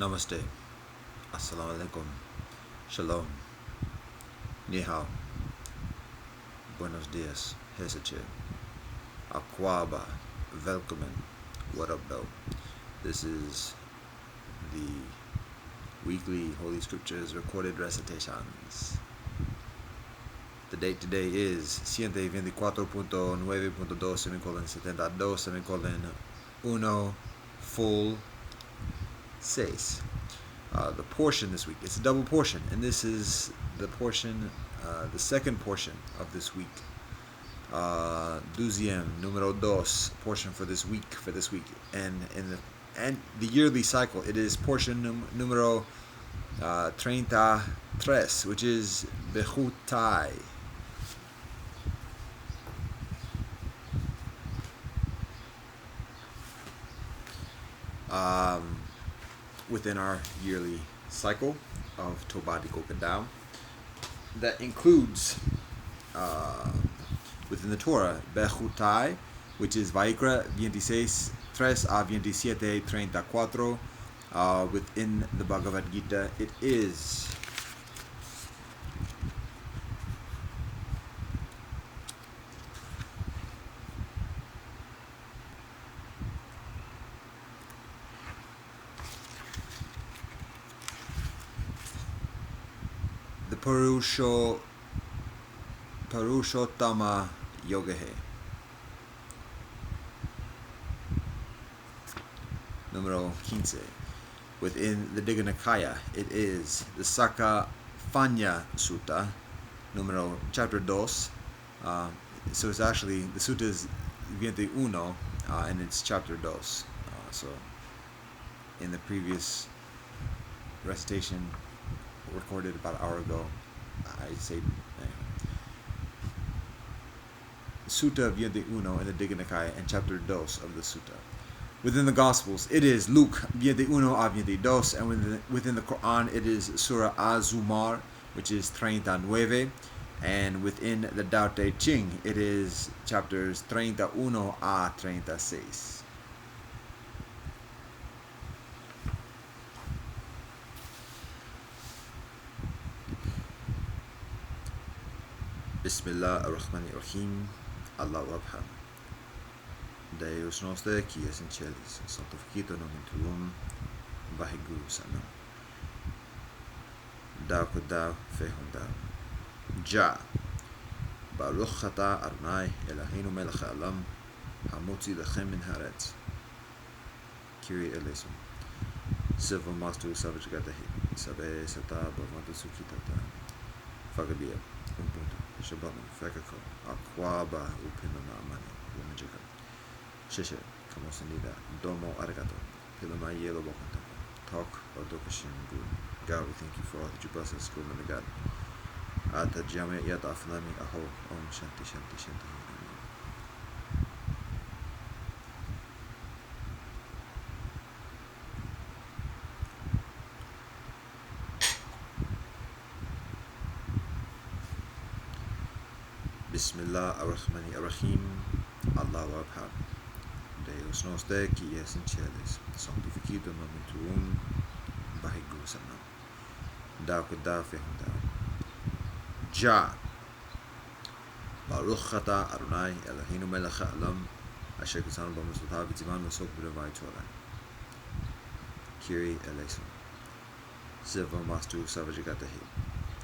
Namaste. Assalamu alaikum. Shalom. Ni hao. Buenos dias. Heseche. Akwaba. Velkommen. What up, though? This is the weekly Holy Scriptures recorded recitations. The date today is 124.9.2/72 full 6. The portion this week, it's a double portion, and this is the portion, the second portion of this week. Deuxième, número dos, portion for this week, and the yearly cycle, it is portion número 33, which is Bechukotai. Within our yearly cycle of Tobadi Kokadao, that includes within the Torah Bechukotai, which is Vaikra 26, 3 a 27, 34. Within the Bhagavad Gita, it is the Purushottama Yogahe. Numero 15. Within the Digha Nikaya, it is the Sakafanya Sutta, chapter 2. So it's actually, the sutta is 21, and it's chapter 2. So in the previous recitation recorded about an hour ago, I say Sutta 21 in the Digha Nikaya and chapter 2 of the sutta. Within the Gospels, it is Luke 21 a 22, and within the Quran, it is Surah Az-Zumar, which is 39, and within the Tao Te Ching, it is chapters 31 a 36. Bismillah ar-Rahman ar-Rahim. Allahu Akbar. Deus nostre, qui es in celis, sanctificetur nomen tuum, Vaheguru Sanam. Thou could thou, fehon thou. Ja. Baruch atah Adonai, Eloheinu melech haolam, hamotzi lechem min haaretz. Kyrie eleison. Silva mastu savajgatahi, sabe sata bhavanta sukhitata. Fagabia, umpunta, shabbalam, fekako, akwaba upinana amani, wamajaka. Sheshe, kamosanida, domo arigato, pilama yelo wakantaka, talk of Dokashin good. God, we thank you for all that you bless us, good and God. Ata jame yat aflami aho, om shanti shanti shanti. Amen. Bismillah ar-Rahman ar-Rahim. Allahu Akbar. Deus nostre, qui es in celis, sanctificetur nomen tuum, Vaheguru Sanam. Thou could thou, fehon thou. Ja. Baruch atah Adonai, Eloheinu melech haolam, asher kusanu b'mitzvotav v'tzivan v'sok b'davai Torah. Kyrie eleison. Silva mastu savajgatahi,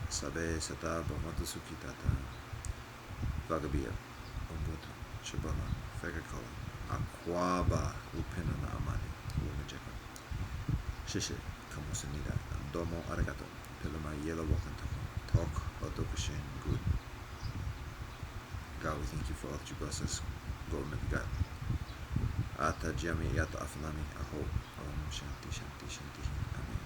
sabe sata b'avanta sukhitata. Vagabia, umbuta, shabala, fekakola, akwaba, upinana amani, wamajeka. Shishe, kamosanida, domo arigato, pilama yelo wakantaka, talk of Dokashin good. God, we thank you for all that you bless us, Golden God. Ata jami yata aflami aho, om shanti shanti shanti. Amen.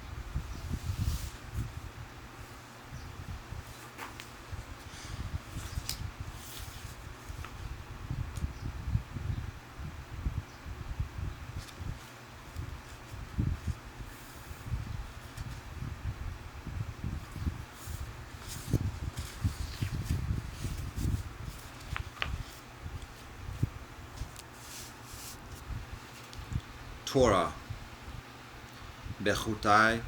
Torah Bechukotai,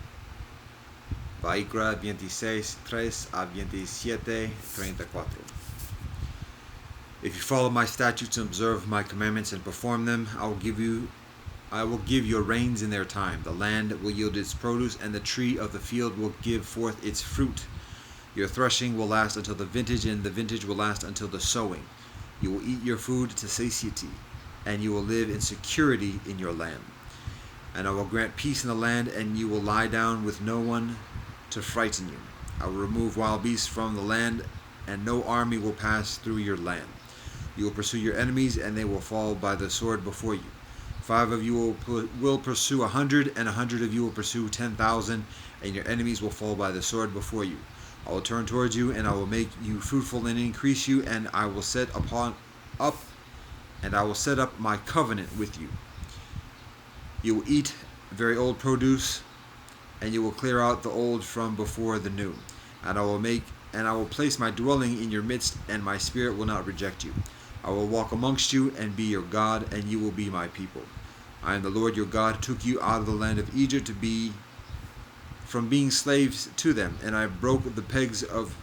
Vaikra 26, 3 a 27, 34. If you follow my statutes and observe my commandments and perform them, I will give your rains in their time. The land will yield its produce, and the tree of the field will give forth its fruit. Your threshing will last until the vintage, and the vintage will last until the sowing. You will eat your food to satiety, and you will live in security in your land. And I will grant peace in the land, and you will lie down with no one to frighten you. I will remove wild beasts from the land, and no army will pass through your land. You will pursue your enemies, and they will fall by the sword before you. 5 of you will pursue 100, and 100 of you will pursue 10,000, and your enemies will fall by the sword before you. I will turn towards you, and I will make you fruitful and increase you, and I will set up my covenant with you. You will eat very old produce, and you will clear out the old from before the new. And I will place my dwelling in your midst, and my spirit will not reject you. I will walk amongst you and be your God, and you will be my people. I am the Lord your God, who took you out of the land of Egypt from being slaves to them, and I broke the pegs of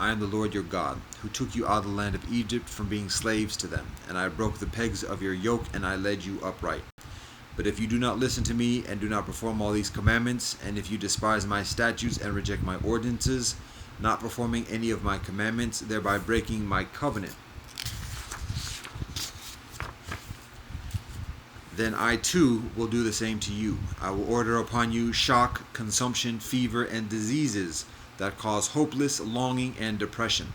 I am the Lord your God, who took you out of the land of Egypt from being slaves to them, and I broke the pegs of your yoke, and I led you upright. But if you do not listen to me and do not perform all these commandments, and if you despise my statutes and reject my ordinances, not performing any of my commandments, thereby breaking my covenant, then I too will do the same to you. I will order upon you shock, consumption, fever, and diseases that cause hopeless longing and depression.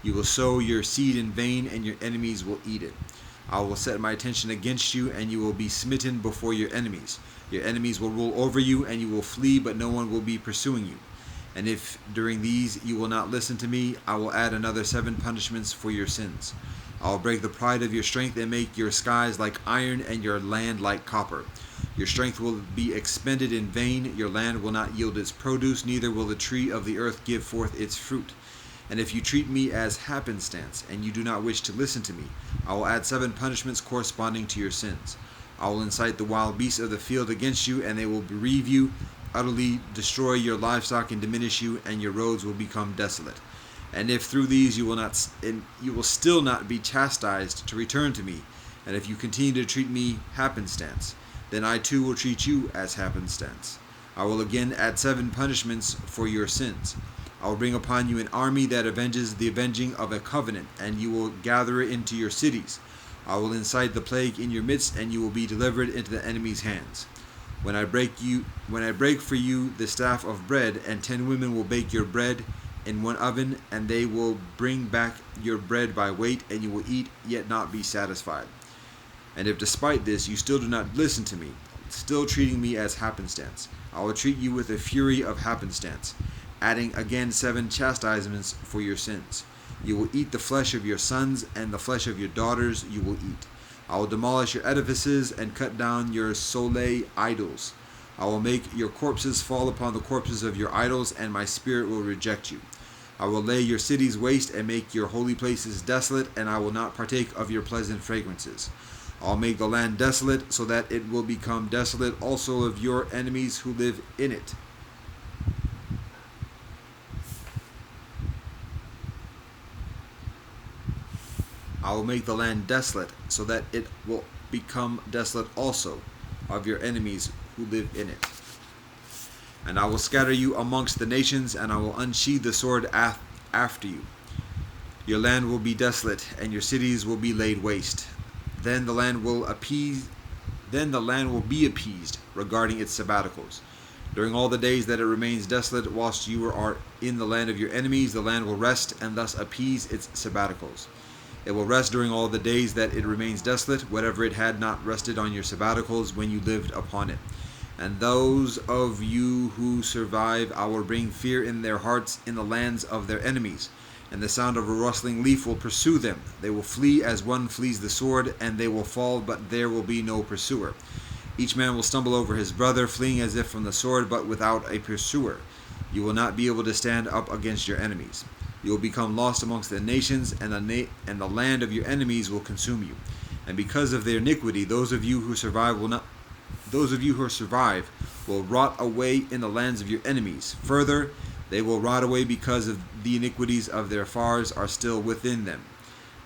You will sow your seed in vain, and your enemies will eat it. I will set my attention against you, and you will be smitten before your enemies. Your enemies will rule over you, and you will flee, but no one will be pursuing you. And if during these you will not listen to me, I will add another 7 punishments for your sins. I will break the pride of your strength and make your skies like iron and your land like copper. Your strength will be expended in vain. Your land will not yield its produce, neither will the tree of the earth give forth its fruit. And if you treat me as happenstance, and you do not wish to listen to me, I will add 7 punishments corresponding to your sins. I will incite the wild beasts of the field against you, and they will bereave you, utterly destroy your livestock and diminish you, and your roads will become desolate. And if through these you will still not be chastised to return to me, and if you continue to treat me happenstance, then I too will treat you as happenstance. I will again add 7 punishments for your sins. I will bring upon you an army that avenges the avenging of a covenant, and you will gather it into your cities. I will incite the plague in your midst, and you will be delivered into the enemy's hands. When I break for you the staff of bread, and 10 women will bake your bread in one oven, and they will bring back your bread by weight, and you will eat, yet not be satisfied. And if despite this you still do not listen to me, still treating me as happenstance, I will treat you with the fury of happenstance, adding again 7 chastisements for your sins. You will eat the flesh of your sons, and the flesh of your daughters you will eat. I will demolish your edifices and cut down your sole idols. I will make your corpses fall upon the corpses of your idols, and my spirit will reject you. I will lay your cities waste and make your holy places desolate, and I will not partake of your pleasant fragrances. I will make the land desolate, so that it will become desolate also of your enemies who live in it. I will make the land desolate, so that it will become desolate also of your enemies who live in it. And I will scatter you amongst the nations, and I will unsheathe the sword after you. Your land will be desolate, and your cities will be laid waste. Then the land will be appeased regarding its sabbaticals. During all the days that it remains desolate, whilst you are in the land of your enemies, the land will rest and thus appease its sabbaticals. It will rest during all the days that it remains desolate, whatever it had not rested on your sabbaticals when you lived upon it. And those of you who survive, I will bring fear in their hearts in the lands of their enemies, and the sound of a rustling leaf will pursue them. They will flee as one flees the sword, and they will fall, but there will be no pursuer. Each man will stumble over his brother, fleeing as if from the sword, but without a pursuer. You will not be able to stand up against your enemies. You will become lost amongst the nations, and the land of your enemies will consume you. And because of their iniquity, those of you who survive will not Those of you who survive will rot away in the lands of your enemies. Further, they will rot away because of the iniquities of their fathers are still within them.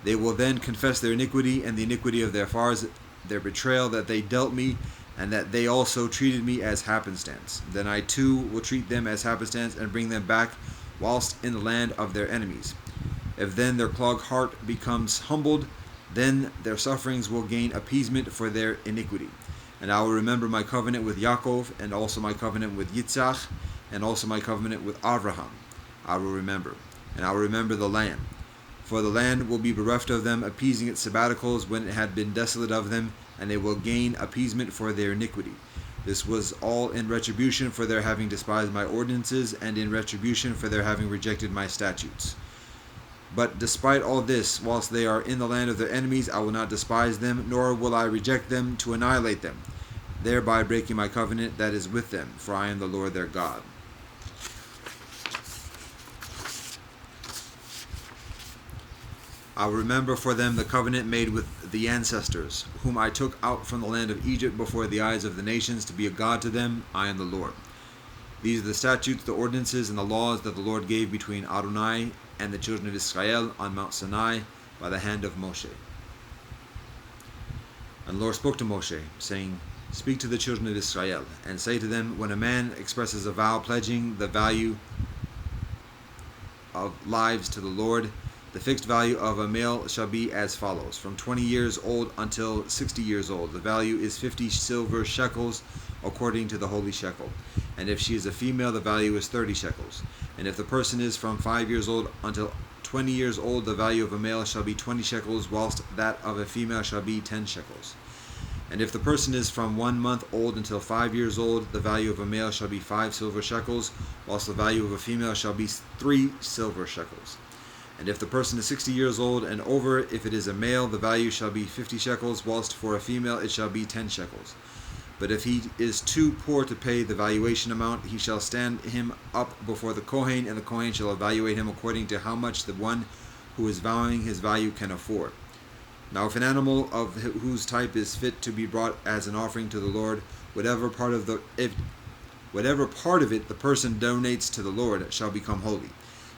They will then confess their iniquity and the iniquity of their fathers, their betrayal that they dealt me, and that they also treated me as happenstance. Then I too will treat them as happenstance and bring them back whilst in the land of their enemies. If then their clogged heart becomes humbled, then their sufferings will gain appeasement for their iniquity. And I will remember my covenant with Yaakov, and also my covenant with Yitzhak, and also my covenant with Abraham. I will remember, and I will remember the land. For the land will be bereft of them, appeasing its sabbaticals when it had been desolate of them, and they will gain appeasement for their iniquity. This was all in retribution for their having despised my ordinances, and in retribution for their having rejected my statutes. But despite all this, whilst they are in the land of their enemies, I will not despise them, nor will I reject them to annihilate them, thereby breaking my covenant that is with them, for I am the Lord their God. I will remember for them the covenant made with the ancestors, whom I took out from the land of Egypt before the eyes of the nations, to be a God to them. I am the Lord. These are the statutes, the ordinances, and the laws that the Lord gave between Adonai and the children of Israel on Mount Sinai by the hand of Moshe. And the Lord spoke to Moshe, saying, Speak to the children of Israel, and say to them, when a man expresses a vow pledging the value of lives to the Lord, the fixed value of a male shall be as follows. From 20 years old until 60 years old, the value is 50 silver shekels, according to the holy shekel. And if she is a female, the value is 30 shekels. And if the person is from 5 years old until 20 years old, the value of a male shall be 20 shekels, whilst that of a female shall be 10 shekels. And if the person is from 1 month old until 5 years old, the value of a male shall be 5 silver shekels, whilst the value of a female shall be 3 silver shekels. And if the person is 60 years old and over, if it is a male, the value shall be 50 shekels, whilst for a female it shall be 10 shekels. But if he is too poor to pay the valuation amount, he shall stand him up before the Kohen, and the Kohen shall evaluate him according to how much the one who is vowing his value can afford. Now if an animal of whose type is fit to be brought as an offering to the Lord, whatever part of it the person donates to the Lord shall become holy.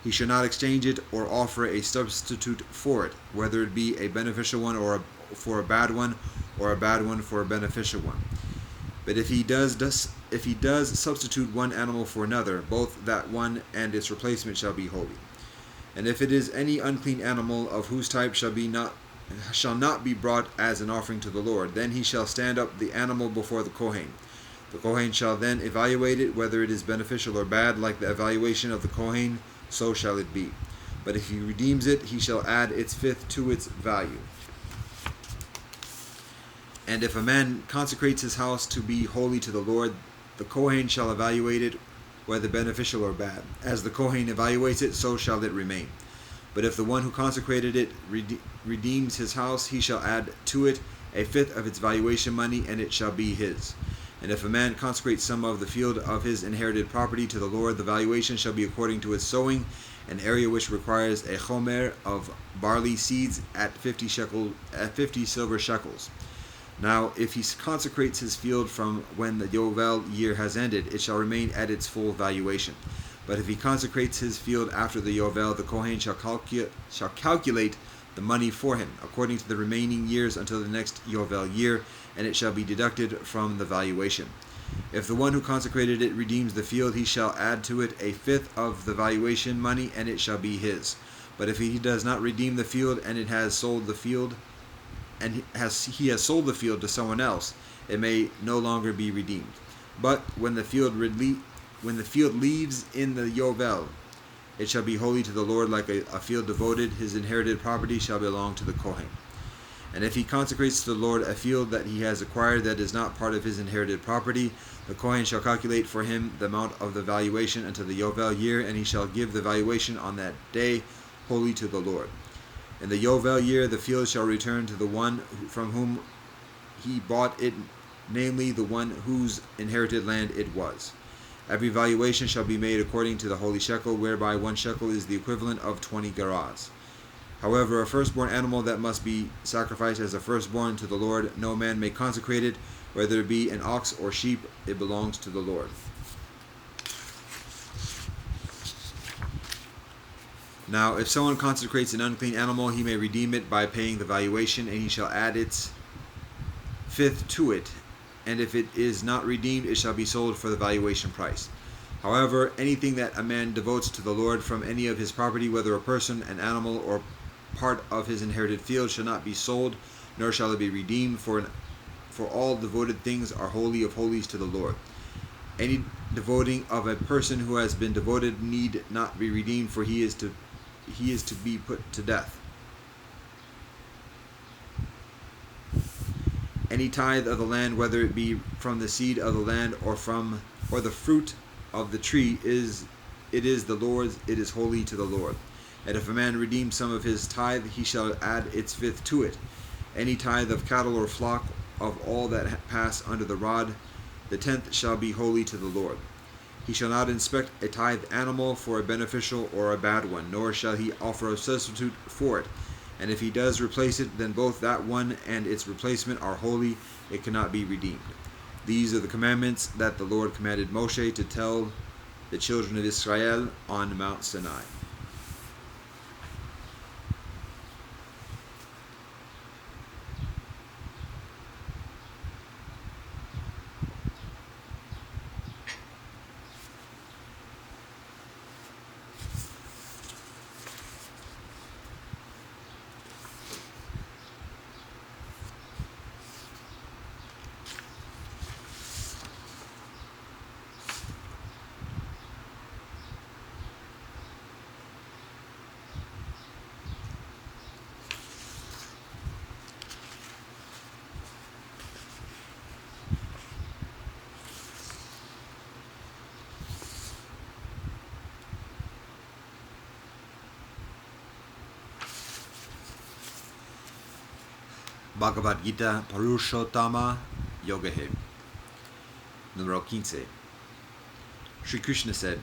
He shall not exchange it or offer a substitute for it, whether it be a beneficial one for a bad one, or a bad one for a beneficial one. But if he does substitute one animal for another, both that one and its replacement shall be holy. And if it is any unclean animal of whose type shall not be brought as an offering to the Lord, then he shall stand up the animal before the Kohen. The Kohen shall then evaluate it, whether it is beneficial or bad, like the evaluation of the Kohen, so shall it be. But if he redeems it, he shall add its fifth to its value. And if a man consecrates his house to be holy to the Lord, the Kohen shall evaluate it, whether beneficial or bad. As the Kohen evaluates it, so shall it remain. But if the one who consecrated it redeems his house, he shall add to it a fifth of its valuation money, and it shall be his. And if a man consecrates some of the field of his inherited property to the Lord, the valuation shall be according to its sowing, an area which requires a chomer of barley seeds at 50 silver shekels. Now, if he consecrates his field from when the Yovel year has ended, it shall remain at its full valuation. But if he consecrates his field after the Yovel, the Kohen shall calculate the money for him, according to the remaining years until the next Yovel year, and it shall be deducted from the valuation. If the one who consecrated it redeems the field, he shall add to it a fifth of the valuation money, and it shall be his. But if he does not redeem the field, and he has sold the field to someone else, it may no longer be redeemed. But when the field leaves in the Yovel, it shall be holy to the Lord, like a field devoted. His inherited property shall belong to the Kohen. And if he consecrates to the Lord a field that he has acquired that is not part of his inherited property, the Kohen shall calculate for him the amount of the valuation until the Yovel year, and he shall give the valuation on that day holy to the Lord. In the Yovel year, the field shall return to the one from whom he bought it, namely the one whose inherited land it was. Every valuation shall be made according to the holy shekel, whereby 1 shekel is the equivalent of 20 gerahs. However, a firstborn animal that must be sacrificed as a firstborn to the Lord, no man may consecrate it, whether it be an ox or sheep, it belongs to the Lord. Now, if someone consecrates an unclean animal, he may redeem it by paying the valuation, and he shall add its fifth to it. And if it is not redeemed, it shall be sold for the valuation price. However, anything that a man devotes to the Lord from any of his property, whether a person, an animal, or part of his inherited field, shall not be sold, nor shall it be redeemed, for all devoted things are holy of holies to the Lord. Any devoting of a person who has been devoted need not be redeemed, for he is to be put to death. Any tithe of the land, whether it be from the seed of the land or the fruit of the tree, it is the Lord's, it is holy to the Lord. And if a man redeem some of his tithe, he shall add its fifth to it. Any tithe of cattle or flock, of all that pass under the rod, the tenth shall be holy to the Lord. He shall not inspect a tithe animal for a beneficial or a bad one, nor shall he offer a substitute for it. And if he does replace it, then both that one and its replacement are holy, it cannot be redeemed. These are the commandments that the Lord commanded Moshe to tell the children of Israel on Mount Sinai. Bhagavad Gita Purushottama Yogahe. Numero 15. Sri Krishna said,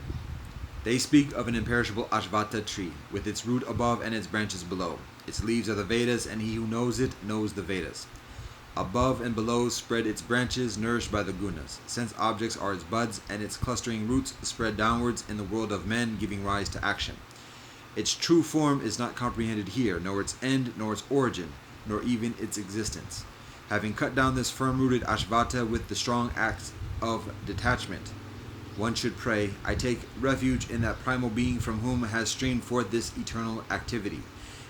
"They speak of an imperishable Ashvata tree, with its root above and its branches below. Its leaves are the Vedas, and he who knows it knows the Vedas. Above and below spread its branches, nourished by the gunas. Sense objects are its buds, and its clustering roots spread downwards in the world of men, giving rise to action. Its true form is not comprehended here, nor its end, nor its origin, nor even its existence. Having cut down this firm-rooted Ashvata with the strong axe of detachment, one should pray, I take refuge in that primal being from whom has streamed forth this eternal activity,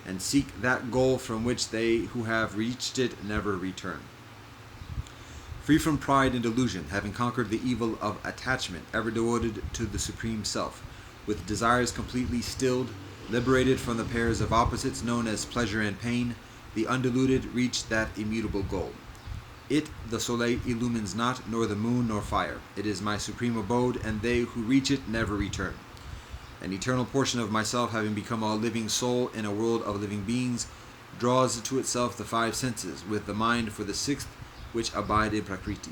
and seek that goal from which they who have reached it never return. Free from pride and delusion, having conquered the evil of attachment, ever devoted to the Supreme Self, with desires completely stilled, liberated from the pairs of opposites known as pleasure and pain, the undiluted reach that immutable goal. It, the soleil, illumines not, nor the moon, nor fire. It is my supreme abode, and they who reach it never return. An eternal portion of myself, having become a living soul in a world of living beings, draws to itself the five senses, with the mind for the sixth, which abide in Prakriti.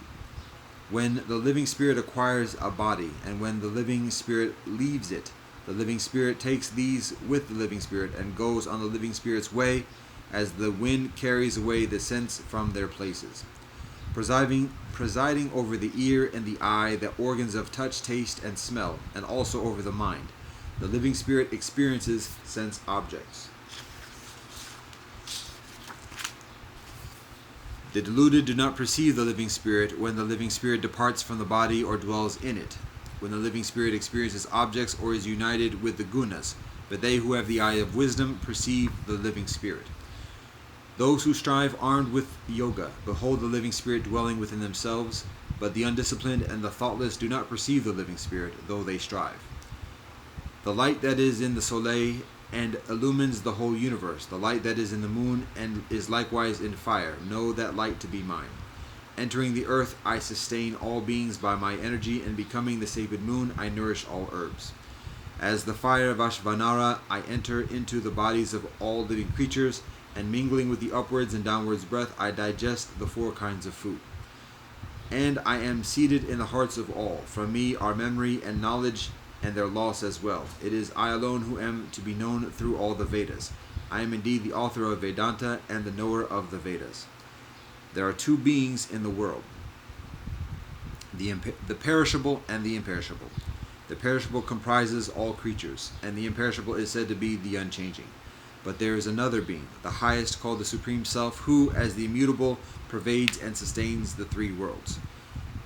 When the living spirit acquires a body, and when the living spirit leaves it, the living spirit takes these with the living spirit, and goes on the living spirit's way, as the wind carries away the scents from their places. Presiding over the ear and the eye, the organs of touch, taste, and smell, and also over the mind, the living spirit experiences sense objects. The deluded do not perceive the living spirit when the living spirit departs from the body or dwells in it, when the living spirit experiences objects or is united with the gunas, but they who have the eye of wisdom perceive the living spirit. Those who strive armed with yoga behold the living spirit dwelling within themselves, but the undisciplined and the thoughtless do not perceive the living spirit, though they strive. The light that is in the soleil and illumines the whole universe, the light that is in the moon and is likewise in fire, know that light to be mine. Entering the earth, I sustain all beings by my energy, and becoming the sacred moon, I nourish all herbs. As the fire of Ashvanara, I enter into the bodies of all living creatures, and mingling with the upwards and downwards breath, I digest the four kinds of food. And I am seated in the hearts of all. From me are memory and knowledge, and their loss as well. It is I alone who am to be known through all the Vedas. I am indeed the author of Vedanta and the knower of the Vedas. There are two beings in the world, the perishable and the imperishable. The perishable comprises all creatures, and the imperishable is said to be the unchanging. But there is another being, the highest, called the Supreme Self, who, as the immutable, pervades and sustains the three worlds.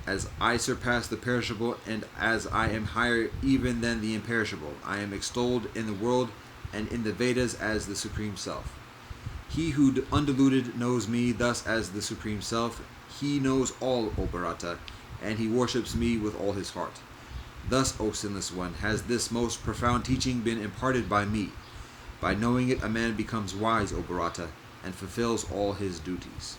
As I surpass the perishable, and as I am higher even than the imperishable, I am extolled in the world and in the Vedas as the Supreme Self. He who undiluted knows me thus as the Supreme Self. He knows all, O Bharata, and he worships me with all his heart. Thus, O Sinless One, has this most profound teaching been imparted by me. By knowing it, a man becomes wise, O Bharata, and fulfills all his duties.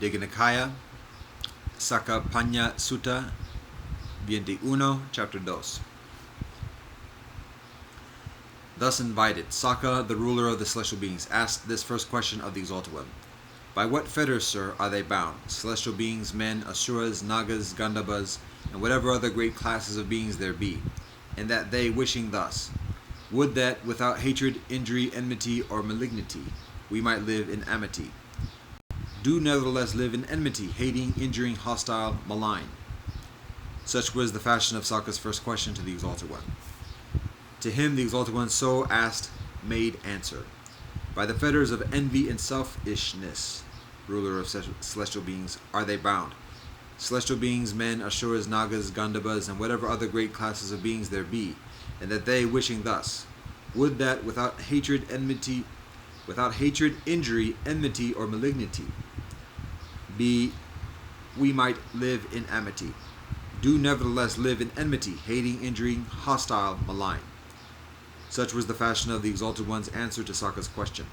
Digha Sakapanya Sutta 21, Chapter 2. Thus invited, Saka, the ruler of the celestial beings, asked this first question of the Exalted One. By what fetters, sir, are they bound? Celestial beings, men, asuras, nagas, gandhabas, and whatever other great classes of beings there be, and that they, wishing thus, would that without hatred, injury, enmity, or malignity, we might live in amity, do nevertheless live in enmity, hating, injuring, hostile, malign. Such was the fashion of Saka's first question to the Exalted One. To him the Exalted One so asked made answer. By the fetters of envy and selfishness, ruler of celestial beings, are they bound. Celestial beings, men, asuras, nagas, gandhabas, and whatever other great classes of beings there be, and that they, wishing thus, would that without hatred, injury, enmity, or malignity, we might live in amity, do nevertheless live in enmity, hating, injuring, hostile, malign. Such was the fashion of the Exalted One's answer to Saka's question.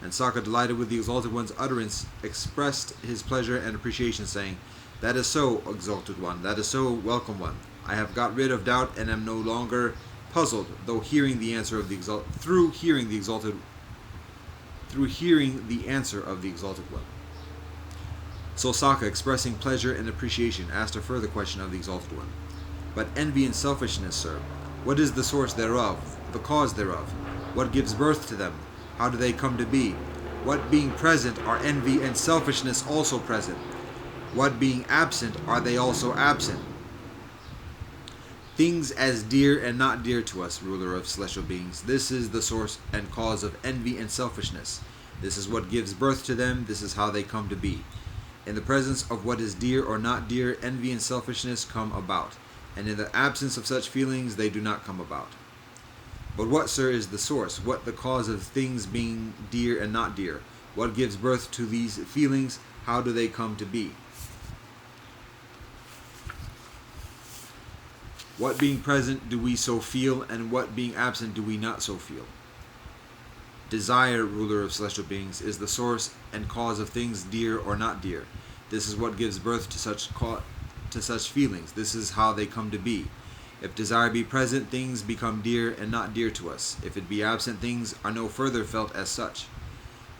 And Saka, delighted with the Exalted One's utterance, expressed his pleasure and appreciation, saying, That is so, Exalted One, that is so, Welcome One. I have got rid of doubt and am no longer puzzled, through hearing the answer of the Exalted One. So Saka, expressing pleasure and appreciation, asked a further question of the Exalted One. But envy and selfishness, sir, what is the source thereof, the cause thereof? What gives birth to them? How do they come to be? What being present are envy and selfishness also present? What being absent are they also absent? Things as dear and not dear to us, ruler of celestial beings, this is the source and cause of envy and selfishness. This is what gives birth to them, this is how they come to be. In the presence of what is dear or not dear, envy and selfishness come about, and in the absence of such feelings they do not come about. But what, sir, is the source? What the cause of things being dear and not dear? What gives birth to these feelings? How do they come to be? What being present do we so feel, and what being absent do we not so feel? Desire, ruler of celestial beings, is the source and cause of things dear or not dear. This is what gives birth to such feelings. This is how they come to be. If desire be present, things become dear and not dear to us. If it be absent, things are no further felt as such.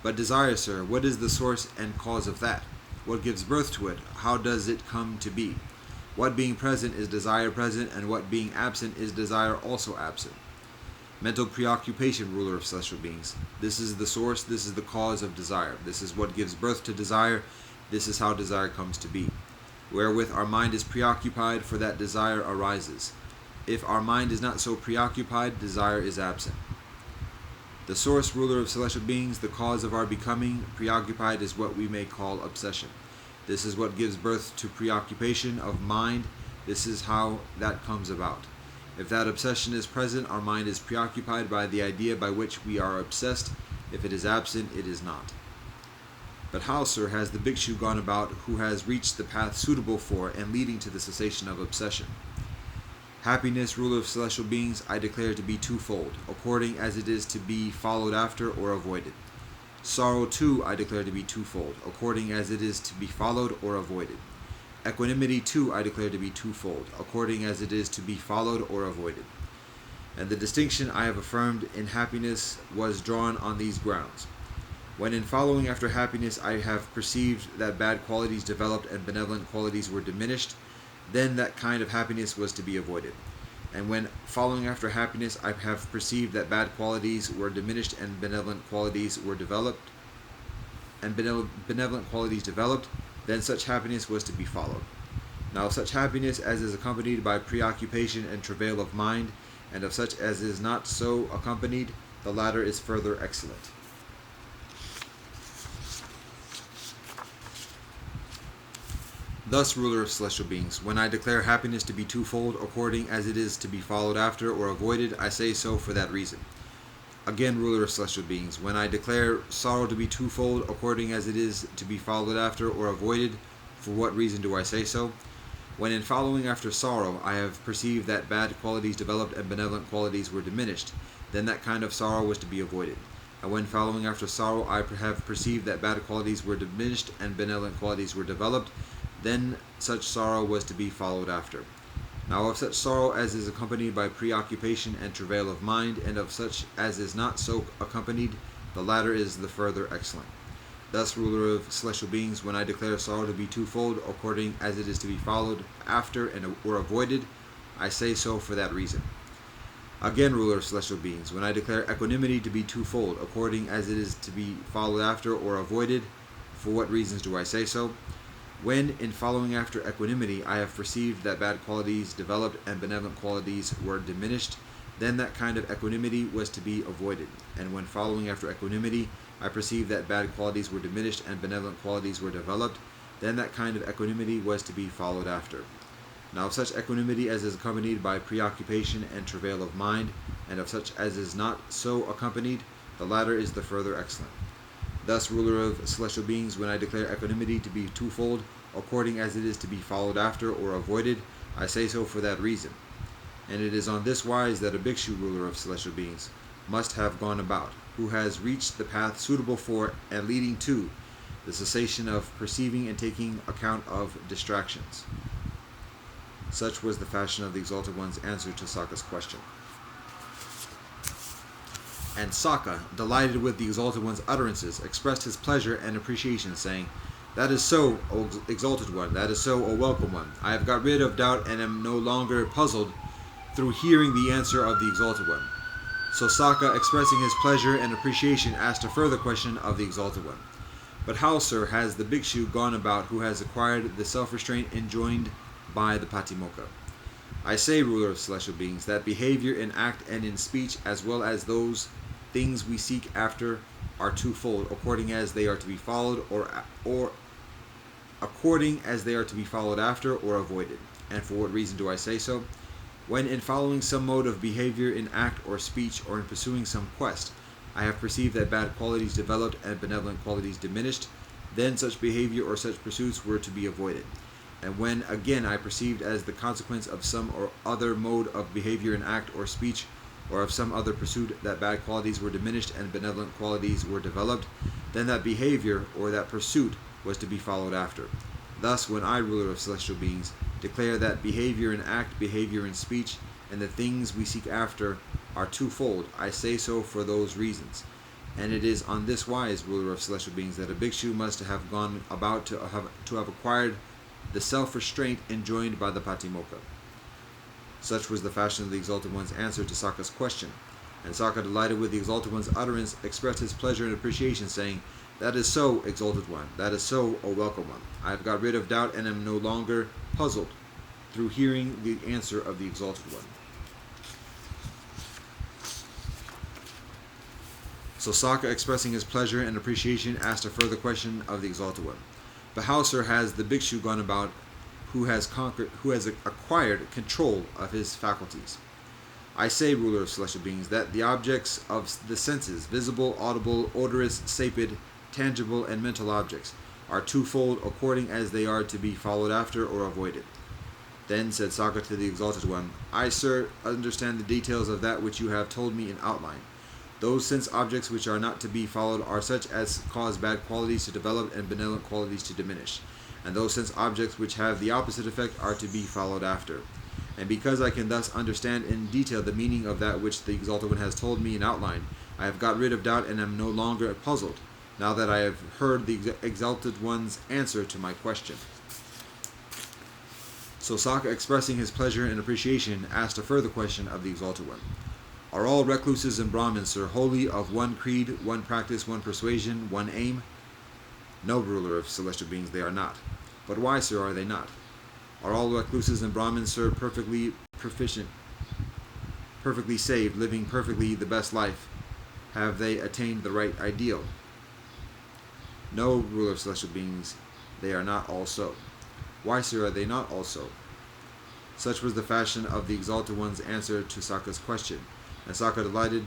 But desire, sir, what is the source and cause of that? What gives birth to it? How does it come to be? What being present is desire present, and what being absent is desire also absent. Mental preoccupation, ruler of celestial beings. This is the source, this is the cause of desire. This is what gives birth to desire. This is how desire comes to be. Wherewith our mind is preoccupied, for that desire arises. If our mind is not so preoccupied, desire is absent. The source, ruler of celestial beings, the cause of our becoming preoccupied is what we may call obsession. This is what gives birth to preoccupation of mind. This is how that comes about. If that obsession is present, our mind is preoccupied by the idea by which we are obsessed. If it is absent, it is not. But how, sir, has the bhikshu gone about who has reached the path suitable for and leading to the cessation of obsession? Happiness, ruler of celestial beings, I declare to be twofold, according as it is to be followed after or avoided. Sorrow, too, I declare to be twofold, according as it is to be followed or avoided. Equanimity, too, I declare to be twofold, according as it is to be followed or avoided. And the distinction I have affirmed in happiness was drawn on these grounds. When in following after happiness I have perceived that bad qualities developed and benevolent qualities were diminished, then that kind of happiness was to be avoided. And when following after happiness I have perceived that bad qualities were diminished and benevolent qualities were developed, then such happiness was to be followed. Now of such happiness as is accompanied by preoccupation and travail of mind, and of such as is not so accompanied, the latter is further excellent. Thus, ruler of celestial beings, when I declare happiness to be twofold, according as it is to be followed after or avoided, I say so for that reason. Again, ruler of celestial beings, when I declare sorrow to be twofold, according as it is to be followed after or avoided, for what reason do I say so? When in following after sorrow I have perceived that bad qualities developed and benevolent qualities were diminished, then that kind of sorrow was to be avoided. And when following after sorrow I have perceived that bad qualities were diminished and benevolent qualities were developed, then such sorrow was to be followed after. Now of such sorrow as is accompanied by preoccupation and travail of mind, and of such as is not so accompanied, the latter is the further excellent. Thus, ruler of celestial beings, when I declare sorrow to be twofold, according as it is to be followed after and or avoided, I say so for that reason. Again, ruler of celestial beings, when I declare equanimity to be twofold, according as it is to be followed after or avoided, for what reasons do I say so? When, in following after equanimity, I have perceived that bad qualities developed and benevolent qualities were diminished, then that kind of equanimity was to be avoided. And when following after equanimity, I perceived that bad qualities were diminished and benevolent qualities were developed, then that kind of equanimity was to be followed after. Now of such equanimity as is accompanied by preoccupation and travail of mind, and of such as is not so accompanied, the latter is the further excellent. Thus, ruler of celestial beings, when I declare equanimity to be twofold, according as it is to be followed after or avoided, I say so for that reason. And it is on this wise that a bhikshu, ruler of celestial beings, must have gone about, who has reached the path suitable for and leading to the cessation of perceiving and taking account of distractions. Such was the fashion of the Exalted One's answer to Sakka's question. And Sakka, delighted with the Exalted One's utterances, expressed his pleasure and appreciation, saying, "That is so, O Exalted One, that is so, O Welcome One. I have got rid of doubt and am no longer puzzled through hearing the answer of the Exalted One." So Sakka, expressing his pleasure and appreciation, asked a further question of the Exalted One. But how, sir, has the bhikshu gone about who has acquired the self-restraint enjoined by the Patimokkha? I say, ruler of celestial beings, that behavior in act and in speech, as well as those things we seek after, are twofold, according as they are to be followed or according as they are to be followed after or avoided. And for what reason do I say so? When in following some mode of behavior in act or speech, or in pursuing some quest, I have perceived that bad qualities developed and benevolent qualities diminished, then such behavior or such pursuits were to be avoided. And when again I perceived as the consequence of some or other mode of behavior in act or speech, or of some other pursuit, that bad qualities were diminished and benevolent qualities were developed, then that behavior or that pursuit was to be followed after. Thus, when I, ruler of celestial beings, declare that behavior in act, behavior in speech, and the things we seek after are twofold, I say so for those reasons. And it is on this wise, ruler of celestial beings, that a bhikshu must have gone about to have acquired the self-restraint enjoined by the Patimokkha. Such was the fashion of the Exalted One's answer to Sakka's question. And Sakka, delighted with the Exalted One's utterance, expressed his pleasure and appreciation, saying, "That is so, Exalted One, that is so, O Welcome One. I have got rid of doubt and am no longer puzzled through hearing the answer of the Exalted One." So Sakka, expressing his pleasure and appreciation, asked a further question of the Exalted One. But how, sir, has the bhikshu gone about who has acquired control of his faculties? I say, ruler of celestial beings, that the objects of the senses, visible, audible, odorous, sapid, tangible, and mental objects, are twofold according as they are to be followed after or avoided. Then said Sokka to the Exalted One, I, sir, understand the details of that which you have told me in outline. Those sense objects which are not to be followed are such as cause bad qualities to develop and benevolent qualities to diminish. And those sense objects which have the opposite effect are to be followed after. And because I can thus understand in detail the meaning of that which the Exalted One has told me in outline, I have got rid of doubt and am no longer puzzled, now that I have heard the Exalted One's answer to my question. So Sokka, expressing his pleasure and appreciation, asked a further question of the Exalted One. Are all recluses and Brahmins, sir, wholly of one creed, one practice, one persuasion, one aim? No, ruler of celestial beings, they are not. But why, sir, are they not? Are all recluses and Brahmins, sir, perfectly proficient, perfectly saved, living perfectly the best life? Have they attained the right ideal? No, ruler of celestial beings, they are not all so. Why, sir, are they not all so? Such was the fashion of the Exalted One's answer to Sokka's question, and Sokka, delighted,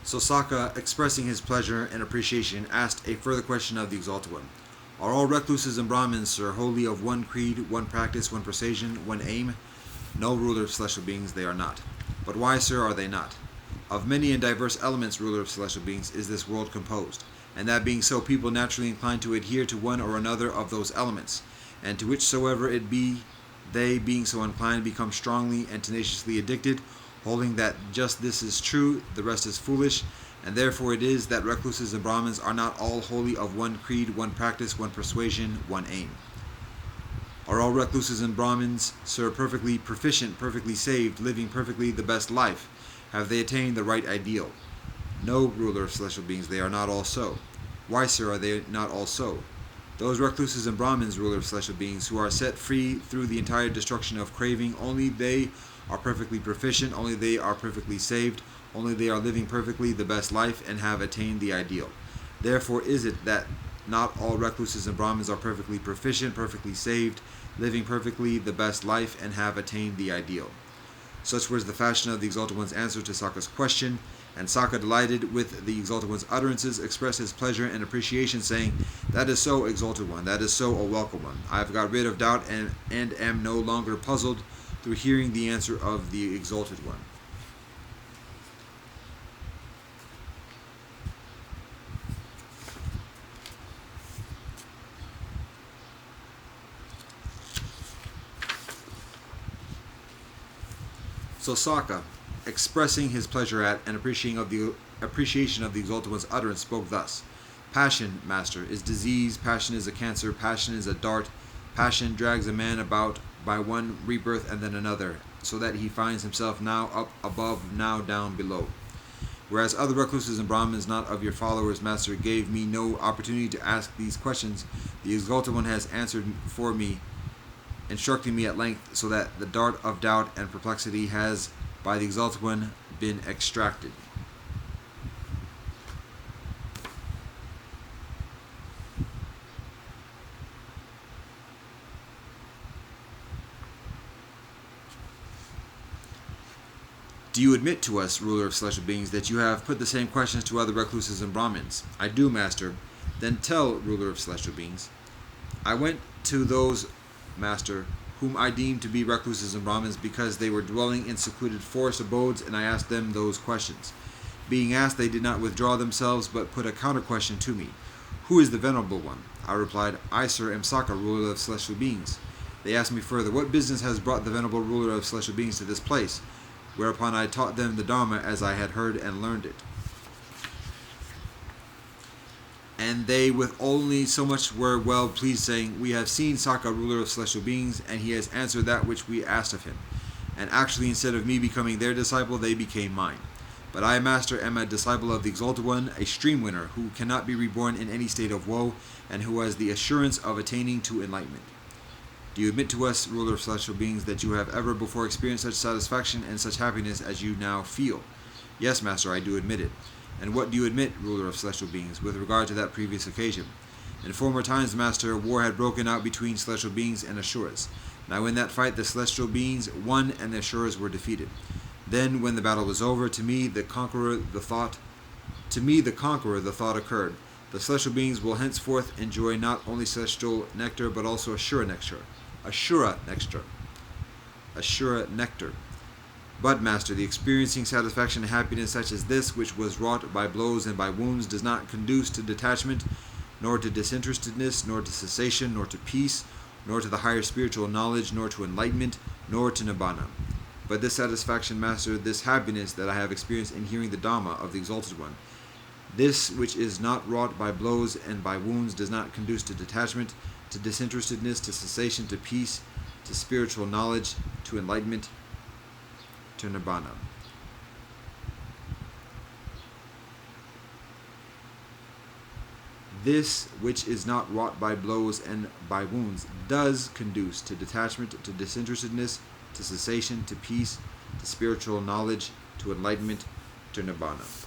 So Sokka, expressing his pleasure and appreciation, asked a further question of the Exalted One. Are all recluses and Brahmins, sir, wholly of one creed, one practice, one persuasion, one aim? No, ruler of celestial beings, they are not. But why, sir, are they not? Of many and diverse elements, ruler of celestial beings, is this world composed, and that being so, people naturally incline to adhere to one or another of those elements, and to whichsoever it be, they, being so inclined, become strongly and tenaciously addicted, holding that just this is true, the rest is foolish, and therefore it is that recluses and Brahmins are not all wholly of one creed, one practice, one persuasion, one aim. Are all recluses and Brahmins, sir, perfectly proficient, perfectly saved, living perfectly the best life? Have they attained the right ideal? No, ruler of celestial beings, they are not all so. Why, sir, are they not all so? Those recluses and Brahmins, ruler of celestial beings, who are set free through the entire destruction of craving, only they are perfectly proficient, only they are perfectly saved, only they are living perfectly the best life and have attained the ideal. Therefore is it that not all recluses and Brahmins are perfectly proficient, perfectly saved, living perfectly the best life and have attained the ideal. Such was the fashion of the Exalted One's answer to Sokka's question, and Sokka, delighted with the Exalted One's utterances, expressed his pleasure and appreciation, saying, That is so, Exalted One, that is so, O welcome one. I have got rid of doubt and am no longer puzzled through hearing the answer of the Exalted One. So Sokka, expressing his pleasure at and appreciation of the Exalted One's utterance, spoke thus. Passion, master, is disease, passion is a cancer, passion is a dart, passion drags a man about by one rebirth and then another, so that he finds himself now up above, now down below. Whereas other recluses and Brahmins not of your followers, master, gave me no opportunity to ask these questions, the Exalted One has answered for me, instructing me at length, so that the dart of doubt and perplexity has, by the Exalted One, been extracted. Do you admit to us, ruler of celestial beings, that you have put the same questions to other recluses and Brahmins? I do, master. Then tell, ruler of celestial beings. I went to those, master, whom I deemed to be recluses and Brahmins because they were dwelling in secluded forest abodes, and I asked them those questions. Being asked, they did not withdraw themselves, but put a counter question to me. Who is the venerable one? I replied, I, sir, am Saka, ruler of celestial beings. They asked me further, what business has brought the venerable ruler of celestial beings to this place? Whereupon I taught them the Dharma as I had heard and learned it. And they with only so much were well pleased, saying, we have seen Saka, ruler of celestial beings, and he has answered that which we asked of him. And actually, instead of me becoming their disciple, they became mine. But I, master, am a disciple of the Exalted One, a stream winner, who cannot be reborn in any state of woe, and who has the assurance of attaining to enlightenment. Do you admit to us, ruler of celestial beings, that you have ever before experienced such satisfaction and such happiness as you now feel? Yes, master, I do admit it. And what do you admit, ruler of celestial beings, with regard to that previous occasion? In former times, master, war had broken out between celestial beings and Asuras. Now in that fight the celestial beings won and the Asuras were defeated. Then, when the battle was over, to me the conqueror the thought occurred. The celestial beings will henceforth enjoy not only celestial nectar, but also Ashura nectar. But, master, the experiencing satisfaction and happiness such as this, which was wrought by blows and by wounds, does not conduce to detachment, nor to disinterestedness, nor to cessation, nor to peace, nor to the higher spiritual knowledge, nor to enlightenment, nor to nibbana. But this satisfaction, master, this happiness that I have experienced in hearing the Dhamma of the Exalted One, this which is not wrought by blows and by wounds, does not conduce to detachment, to disinterestedness, to cessation, to peace, to spiritual knowledge, to enlightenment, to nibbana. This which is not wrought by blows and by wounds does conduce to detachment, to disinterestedness, to cessation, to peace, to spiritual knowledge, to enlightenment, to nibbana.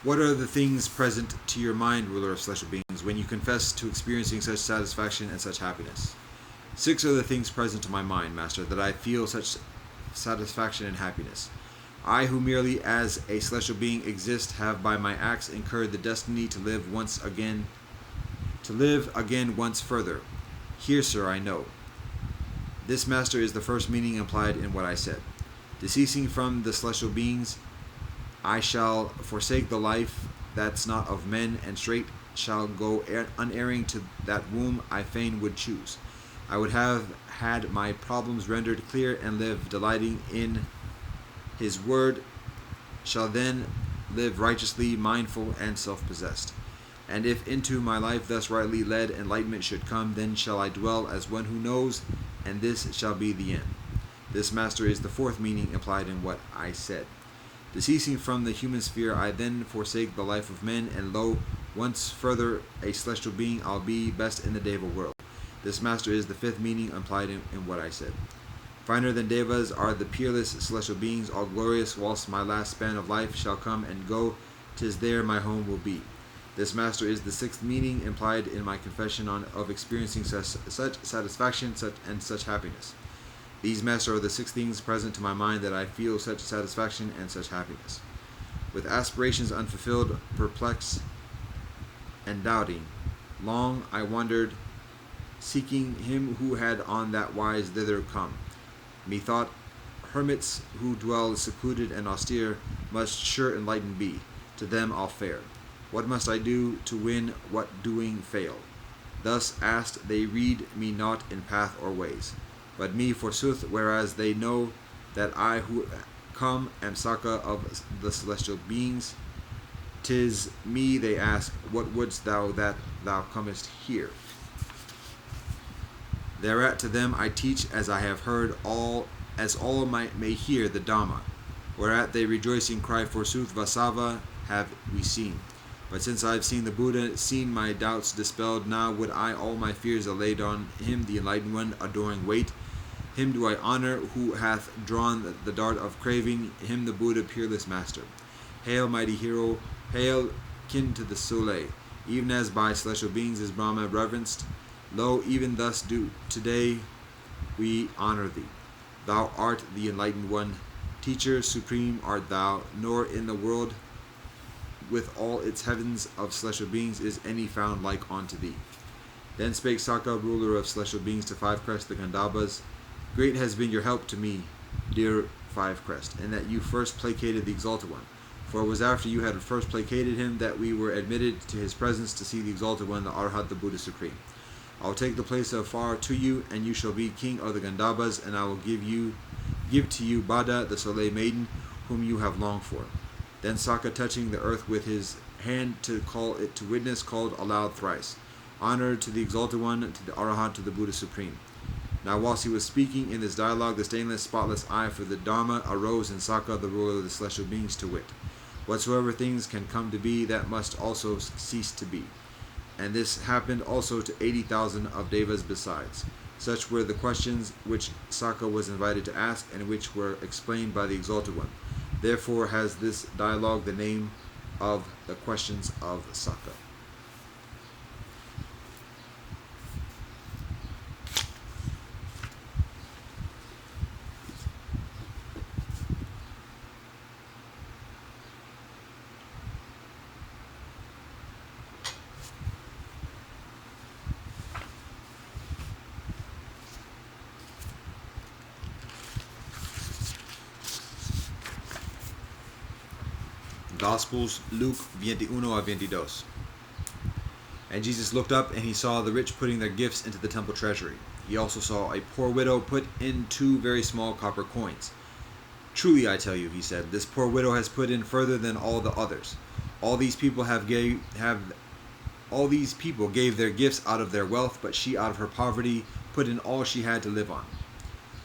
What are the things present to your mind, ruler of celestial beings, when you confess to experiencing such satisfaction and such happiness? 6 are the things present to my mind, master, that I feel such satisfaction and happiness. I, who merely as a celestial being exist, have by my acts incurred the destiny to live again once further. Here, sir, I know. This, master, is the first meaning implied in what I said. Deceasing from the celestial beings, I shall forsake the life that's not of men, and straight shall go unerring to that whom I fain would choose. I would have had my problems rendered clear, and live delighting in his word, shall then live righteously, mindful, and self-possessed. And if into my life thus rightly led enlightenment should come, then shall I dwell as one who knows, and this shall be the end. This, master, is the 4th meaning implied in what I said. Deceasing from the human sphere, I then forsake the life of men, and lo, once further a celestial being I'll be best in the Deva world. This, master, is the 5th meaning implied in what I said. Finer than Devas are the peerless celestial beings, all glorious, whilst my last span of life shall come and go, 'tis there my home will be. This, master, is the 6th meaning implied in my confession of experiencing such satisfaction and such happiness. These, master, are the 6 things present to my mind that I feel such satisfaction and such happiness. With aspirations unfulfilled, perplexed, and doubting, long I wandered, seeking him who had on that wise thither come. Methought hermits who dwell secluded and austere must sure enlightened be. To them I'll fare. What must I do to win what doing fail? Thus asked, they read me not in path or ways, but me forsooth, whereas they know that I who come am Saka of the celestial beings. 'Tis me they ask, what wouldst thou that thou comest here? Thereat to them I teach as I have heard, as all may hear the Dhamma. Whereat they rejoicing cry, forsooth Vasava have we seen. But since I have seen the Buddha, seen my doubts dispelled, now would I all my fears allay on him, the enlightened one, adoring wait. Him do I honor, who hath drawn the dart of craving, him the Buddha, peerless master. Hail, mighty hero, hail, kin to the Soleil, even as by celestial beings is Brahma reverenced. Lo, even thus do today we honor thee. Thou art the enlightened one. Teacher supreme art thou, nor in the world with all its heavens of celestial beings is any found like unto thee. Then spake Saka, ruler of celestial beings, to Five Crest the Gandhabas, Great has been your help to me, dear Five Crest, in that you first placated the Exalted One. For it was after you had first placated him that we were admitted to his presence to see the Exalted One, the Arhat, the Buddha Supreme. I will take the place of Far to you, and you shall be king of the Gandhabas, and I will give to you Bada, the Soleil Maiden, whom you have longed for. Then Saka, touching the earth with his hand to call it to witness, called aloud thrice, Honor to the Exalted One, to the Arhat, to the Buddha Supreme. Now whilst he was speaking in this dialogue, the stainless, spotless eye for the Dharma arose in Saka, the ruler of the celestial beings, to wit, Whatsoever things can come to be, that must also cease to be. And this happened also to 80,000 of Devas besides. Such were the questions which Saka was invited to ask, and which were explained by the Exalted One. Therefore has this dialogue the name of the questions of Saka. Gospels, Luke 21 a 22. And Jesus looked up, and he saw the rich putting their gifts into the temple treasury. He also saw a poor widow put in 2 very small copper coins. Truly I tell you, he said, this poor widow has put in further than all the others. All these people gave their gifts out of their wealth, but she out of her poverty put in all she had to live on.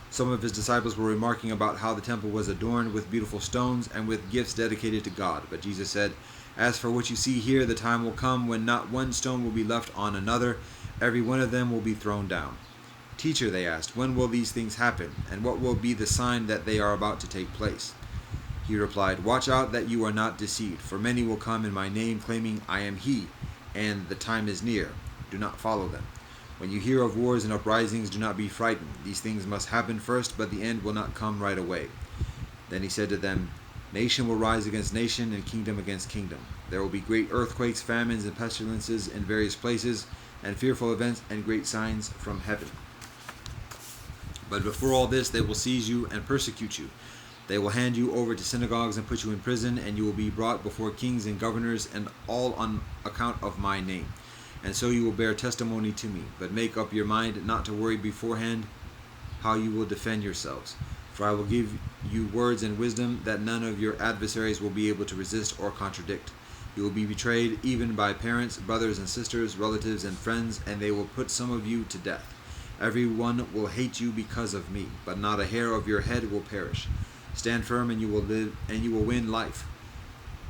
Some of his disciples were remarking about how the temple was adorned with beautiful stones and with gifts dedicated to God. But Jesus said, As for what you see here, the time will come when not one stone will be left on another. Every one of them will be thrown down. Teacher, they asked, when will these things happen? And what will be the sign that they are about to take place? He replied, Watch out that you are not deceived, for many will come in my name, claiming, I am he, and the time is near. Do not follow them. When you hear of wars and uprisings, do not be frightened. These things must happen first, but the end will not come right away. Then he said to them, Nation will rise against nation, and kingdom against kingdom. There will be great earthquakes, famines, and pestilences in various places, and fearful events and great signs from heaven. But before all this, they will seize you and persecute you. They will hand you over to synagogues and put you in prison, and you will be brought before kings and governors, and all on account of my name. And so you will bear testimony to me. But make up your mind not to worry beforehand how you will defend yourselves. For I will give you words and wisdom that none of your adversaries will be able to resist or contradict. You will be betrayed even by parents, brothers and sisters, relatives and friends, and they will put some of you to death. Everyone will hate you because of me, but not a hair of your head will perish. Stand firm, and you will live, and you will win life.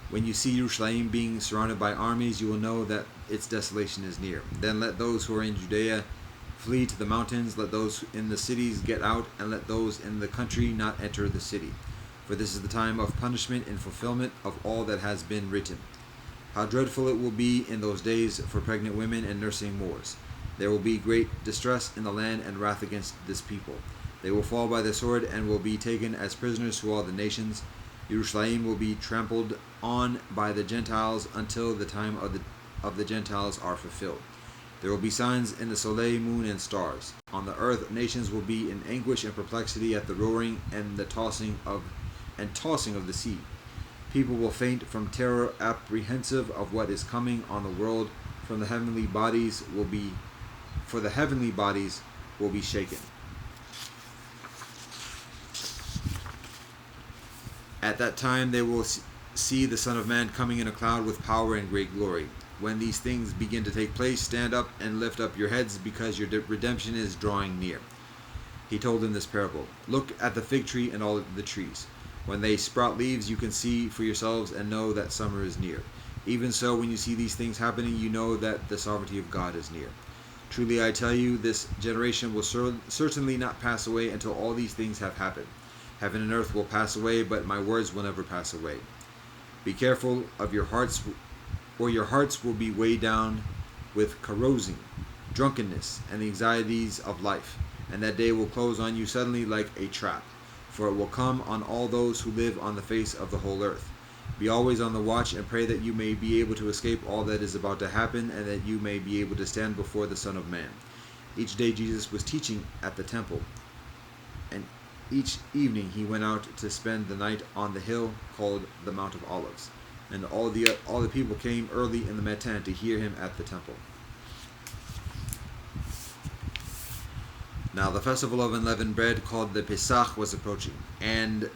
When you see Jerusalem being surrounded by armies, you will know that its desolation is near. Then let those who are in Judea flee to the mountains, let those in the cities get out, and let those in the country not enter the city. For this is the time of punishment and fulfillment of all that has been written. How dreadful it will be in those days for pregnant women and nursing moors. There will be great distress in the land and wrath against this people. They will fall by the sword and will be taken as prisoners to all the nations. Jerusalem will be trampled on by the Gentiles until the time of the Gentiles are fulfilled. There will be signs in the soleil, moon, and stars. On the earth, nations will be in anguish and perplexity at the roaring and the tossing of the sea. People will faint from terror, apprehensive of what is coming on the world. For the heavenly bodies will be shaken. At that time they will see the Son of Man coming in a cloud with power and great glory. When these things begin to take place, stand up and lift up your heads, because your redemption is drawing near. He told them this parable. Look at the fig tree and all the trees. When they sprout leaves, you can see for yourselves and know that summer is near. Even so, when you see these things happening, you know that the sovereignty of God is near. Truly I tell you, this generation will certainly not pass away until all these things have happened. Heaven and earth will pass away, but my words will never pass away. Be careful of your hearts, or your hearts will be weighed down with carousing, drunkenness, and the anxieties of life. and that day will close on you suddenly like a trap, for it will come on all those who live on the face of the whole earth. Be always on the watch and pray that you may be able to escape all that is about to happen, and that you may be able to stand before the Son of Man." Each day Jesus was teaching at the temple, and each evening he went out to spend the night on the hill called the Mount of Olives. And all the people came early in the matin to hear him at the temple. Now the festival of unleavened bread, called the Pesach, was approaching, and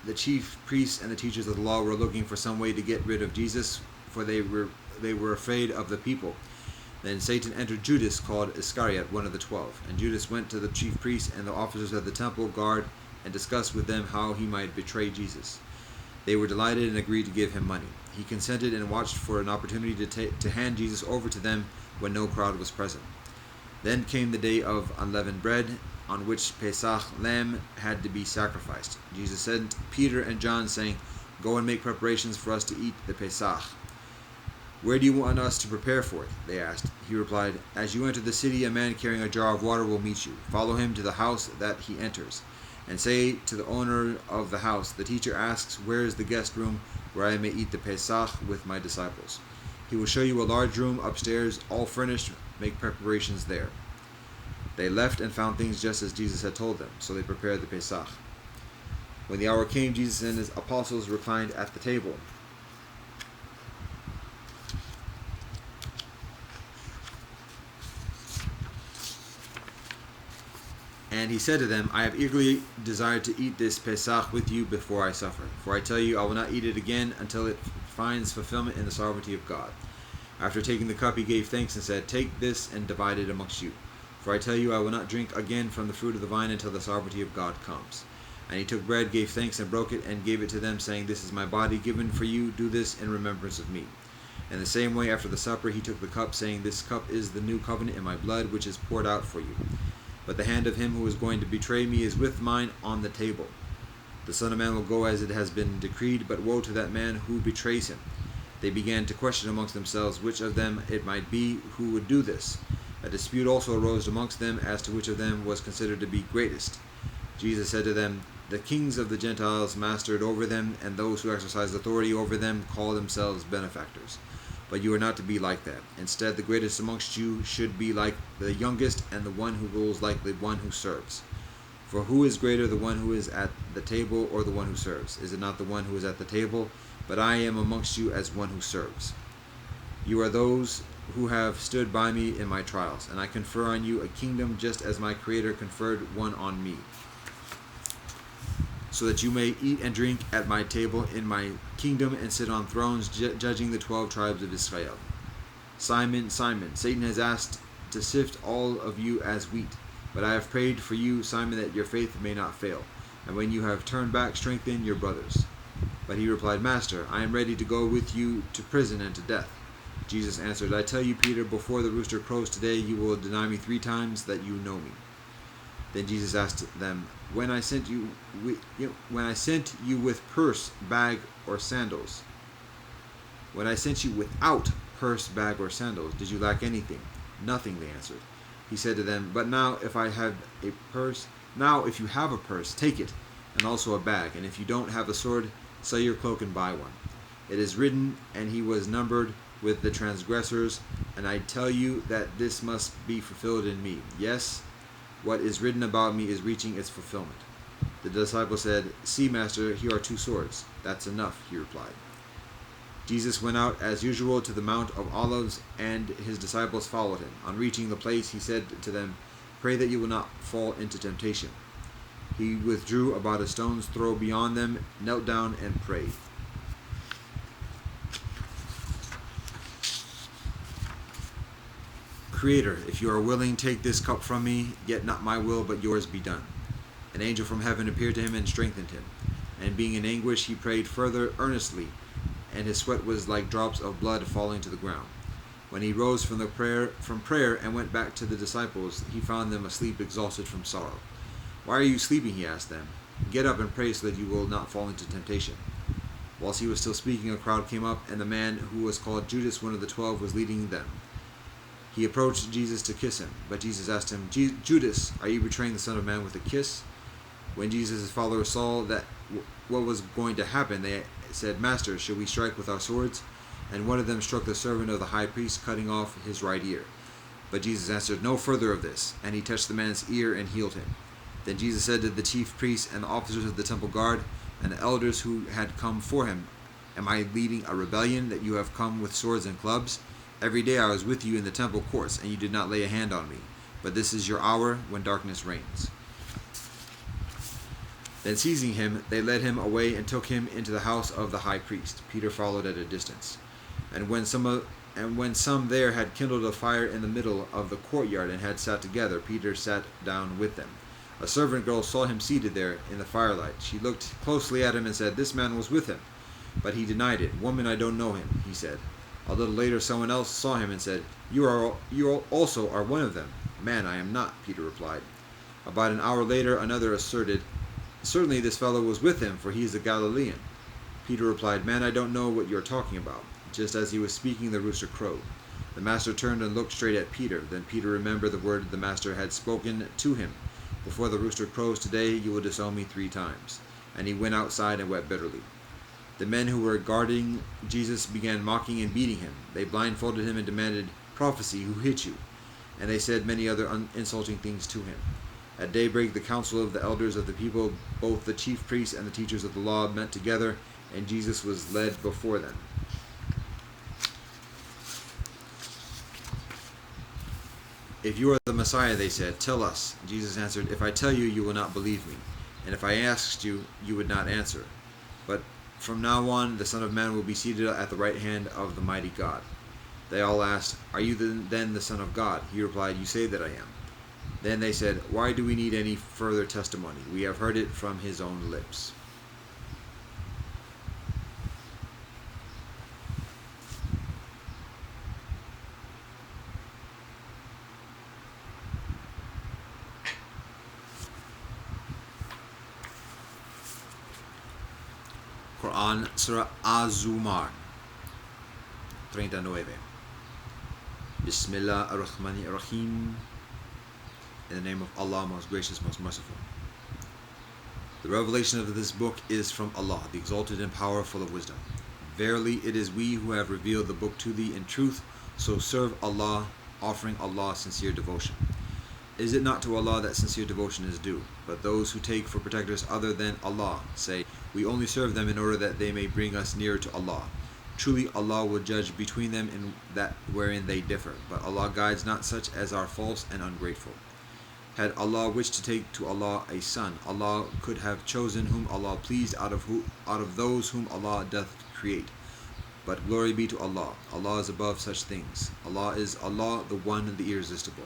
the chief priests and the teachers of the law were looking for some way to get rid of Jesus, for they were afraid of the people. Then Satan entered Judas, called Iscariot, one of the 12. And Judas went to the chief priests and the officers of the temple guard and discussed with them how he might betray Jesus. They were delighted and agreed to give him money. He consented and watched for an opportunity to hand Jesus over to them when no crowd was present. Then came the day of unleavened bread, on which Pesach lamb had to be sacrificed. Jesus sent Peter and John, saying, "Go and make preparations for us to eat the Pesach." "Where do you want us to prepare for it?" they asked. He replied, "As you enter the city, a man carrying a jar of water will meet you. Follow him to the house that he enters, and say to the owner of the house, 'The teacher asks, where is the guest room where I may eat the Pesach with my disciples?' He will show you a large room upstairs, all furnished. Make preparations there." They left and found things just as Jesus had told them, so they prepared the Pesach. When the hour came, Jesus and his apostles reclined at the table. And he said to them, "I have eagerly desired to eat this Pesach with you before I suffer. For I tell you, I will not eat it again until it finds fulfillment in the sovereignty of God." After taking the cup, he gave thanks and said, "Take this and divide it amongst you. For I tell you, I will not drink again from the fruit of the vine until the sovereignty of God comes." And he took bread, gave thanks, and broke it, and gave it to them, saying, "This is my body given for you. Do this in remembrance of me." In the same way, after the supper, he took the cup, saying, "This cup is the new covenant in my blood, which is poured out for you. But the hand of him who is going to betray me is with mine on the table. The Son of Man will go as it has been decreed, but woe to that man who betrays him." They began to question amongst themselves which of them it might be who would do this. A dispute also arose amongst them as to which of them was considered to be greatest. Jesus said to them, "The kings of the Gentiles master it over them, and those who exercise authority over them call themselves benefactors. But you are not to be like that. Instead, the greatest amongst you should be like the youngest, and the one who rules like the one who serves. For who is greater, the one who is at the table or the one who serves? Is it not the one who is at the table? But I am amongst you as one who serves. You are those who have stood by me in my trials, and I confer on you a kingdom just as my Creator conferred one on me, so that you may eat and drink at my table in my kingdom and sit on thrones, judging the 12 tribes of Israel. Simon, Simon, Satan has asked to sift all of you as wheat, but I have prayed for you, Simon, that your faith may not fail. And when you have turned back, strengthen your brothers." But he replied, "Master, I am ready to go with you to prison and to death." Jesus answered, "I tell you, Peter, before the rooster crows today, you will deny me 3 times that you know me." Then Jesus asked them, When I sent you with purse, bag, or sandals, when I sent you without purse, bag, or sandals, did you lack anything?" "Nothing," they answered. He said to them, "But now if you have a purse, take it, and also a bag, and if you don't have a sword, sell your cloak and buy one. It is written, and he was numbered with the transgressors, and I tell you that this must be fulfilled in me. Yes, what is written about me is reaching its fulfillment." The disciple said, "See, Master, here are 2 swords. "That's enough," he replied. Jesus went out as usual to the Mount of Olives, and his disciples followed him. On reaching the place, he said to them, "Pray that you will not fall into temptation." He withdrew about a stone's throw beyond them, knelt down, and prayed. "Creator, if you are willing, take this cup from me, yet not my will, but yours be done." An angel from heaven appeared to him and strengthened him. And being in anguish, he prayed further earnestly, and his sweat was like drops of blood falling to the ground. When he rose from prayer and went back to the disciples, he found them asleep, exhausted from sorrow. "Why are you sleeping?" he asked them. "Get up and pray so that you will not fall into temptation." Whilst he was still speaking, a crowd came up, and the man who was called Judas, one of the 12, was leading them. He approached Jesus to kiss him, but Jesus asked him, Judas, are you betraying the Son of Man with a kiss? When Jesus' followers saw that what was going to happen, they said, Master, should we strike with our swords? And one of them struck the servant of the high priest, cutting off his right ear. But Jesus answered, No further of this. And he touched the man's ear and healed him. Then Jesus said to the chief priests and the officers of the temple guard and the elders who had come for him, Am I leading a rebellion that you have come with swords and clubs? Every day I was with you in the temple courts, and you did not lay a hand on me. But this is your hour when darkness reigns. Then seizing him, they led him away and took him into the house of the high priest. Peter followed at a distance. And when some there had kindled a fire in the middle of the courtyard and had sat together, Peter sat down with them. A servant girl saw him seated there in the firelight. She looked closely at him and said, This man was with him. But he denied it. Woman, I don't know him, he said. A little later someone else saw him and said, You also are one of them. Man, I am not, Peter replied. About an hour later another asserted, Certainly this fellow was with him, for he is a Galilean. Peter replied, Man, I don't know what you are talking about. Just as he was speaking, the rooster crowed. The master turned and looked straight at Peter. Then Peter remembered the word the master had spoken to him. Before the rooster crows today, you will disown me 3 times. And he went outside and wept bitterly. The men who were guarding Jesus began mocking and beating him. They blindfolded him and demanded, Prophesy, who hit you? And they said many other insulting things to him. At daybreak, the council of the elders of the people, both the chief priests and the teachers of the law, met together, and Jesus was led before them. If you are the Messiah, they said, Tell us. Jesus answered, If I tell you, you will not believe me. And if I asked you, you would not answer. But from now on, the Son of Man will be seated at the right hand of the mighty God. They all asked, Are you then the Son of God? He replied, You say that I am. Then they said, Why do we need any further testimony? We have heard it from his own lips. Quran, Surah Az-Zumar 39. Bismillah ar-Rahman ar-Rahim. In the name of Allah, most gracious, most merciful. The revelation of this book is from Allah, the exalted and powerful of wisdom. Verily, it is we who have revealed the book to thee in truth, so serve Allah, offering Allah sincere devotion. Is it not to Allah that sincere devotion is due? But those who take for protectors other than Allah say, We only serve them in order that they may bring us nearer to Allah. Truly Allah will judge between them in that wherein they differ, but Allah guides not such as are false and ungrateful. Had Allah wished to take to Allah a son, Allah could have chosen whom Allah pleased out of those whom Allah doth create. But glory be to Allah. Allah is above such things. Allah is Allah, the One, the Irresistible.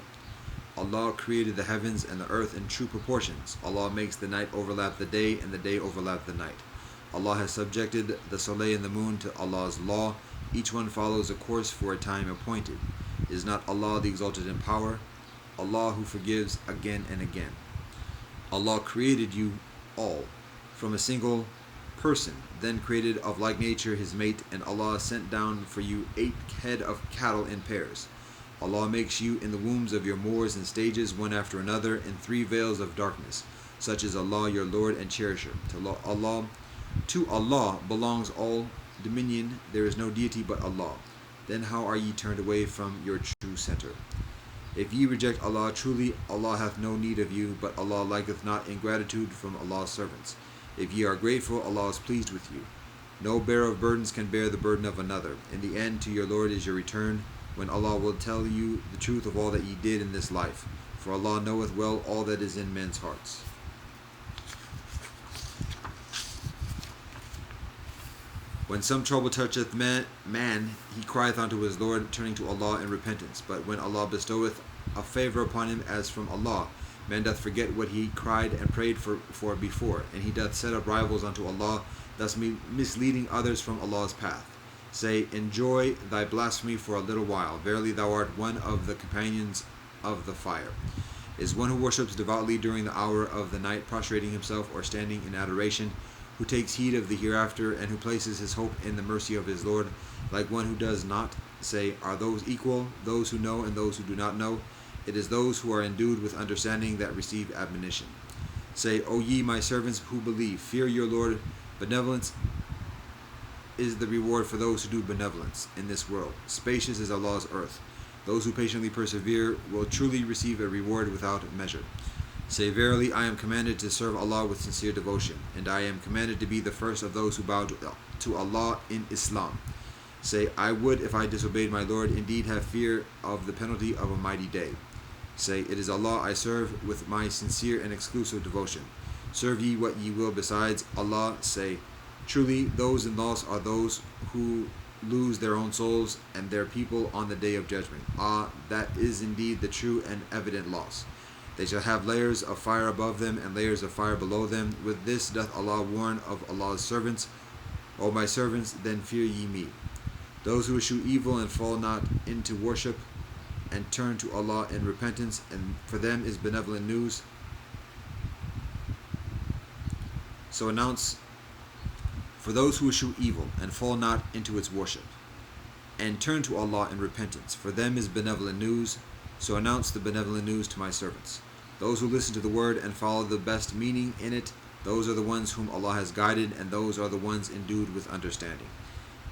Allah created the heavens and the earth in true proportions. Allah makes the night overlap the day and the day overlap the night. Allah has subjected the soleil and the moon to Allah's law. Each one follows a course for a time appointed. Is not Allah the exalted in power? Allah who forgives again and again. Allah created you all from a single person, then created of like nature his mate, and Allah sent down for you 8 head of cattle in pairs. Allah makes you in the wombs of your moors in stages one after another in 3 veils of darkness. Such is Allah your Lord and Cherisher. To Allah belongs all dominion. There is no deity but Allah. Then how are ye turned away from your true center? If ye reject Allah, truly Allah hath no need of you, but Allah liketh not ingratitude from Allah's servants. If ye are grateful, Allah is pleased with you. No bearer of burdens can bear the burden of another. In the end, to your Lord is your return, when Allah will tell you the truth of all that ye did in this life. For Allah knoweth well all that is in men's hearts. When some trouble toucheth man, he crieth unto his Lord, turning to Allah in repentance. But when Allah bestoweth a favor upon him as from Allah, man doth forget what he cried and prayed for before, and he doth set up rivals unto Allah, thus misleading others from Allah's path. Say, enjoy thy blasphemy for a little while. Verily thou art one of the companions of the fire. Is one who worships devoutly during the hour of the night, prostrating himself or standing in adoration, who takes heed of the hereafter, and who places his hope in the mercy of his Lord, like one who does not Say, are those equal, those who know and those who do not know? It is those who are endued with understanding that receive admonition. Say, O ye my servants who believe, fear your Lord. Benevolence is the reward for those who do benevolence in this world. Spacious is Allah's earth. Those who patiently persevere will truly receive a reward without measure. Say, verily, I am commanded to serve Allah with sincere devotion, and I am commanded to be the first of those who bow to Allah in Islam. Say, I would, if I disobeyed my Lord, indeed have fear of the penalty of a mighty day. Say, it is Allah I serve with my sincere and exclusive devotion. Serve ye what ye will besides Allah. Say, truly, those in loss are those who lose their own souls and their people on the day of judgment. That is indeed the true and evident loss. They shall have layers of fire above them and layers of fire below them. With this doth Allah warn of Allah's servants. O my servants, then fear ye me. Those who eschew evil and fall not into worship and turn to Allah in repentance, and for them is benevolent news. So announce, for those who eschew evil and fall not into its worship, and turn to Allah in repentance, for them is benevolent news. So announce the benevolent news to my servants. Those who listen to the word and follow the best meaning in it, those are the ones whom Allah has guided, and those are the ones endued with understanding.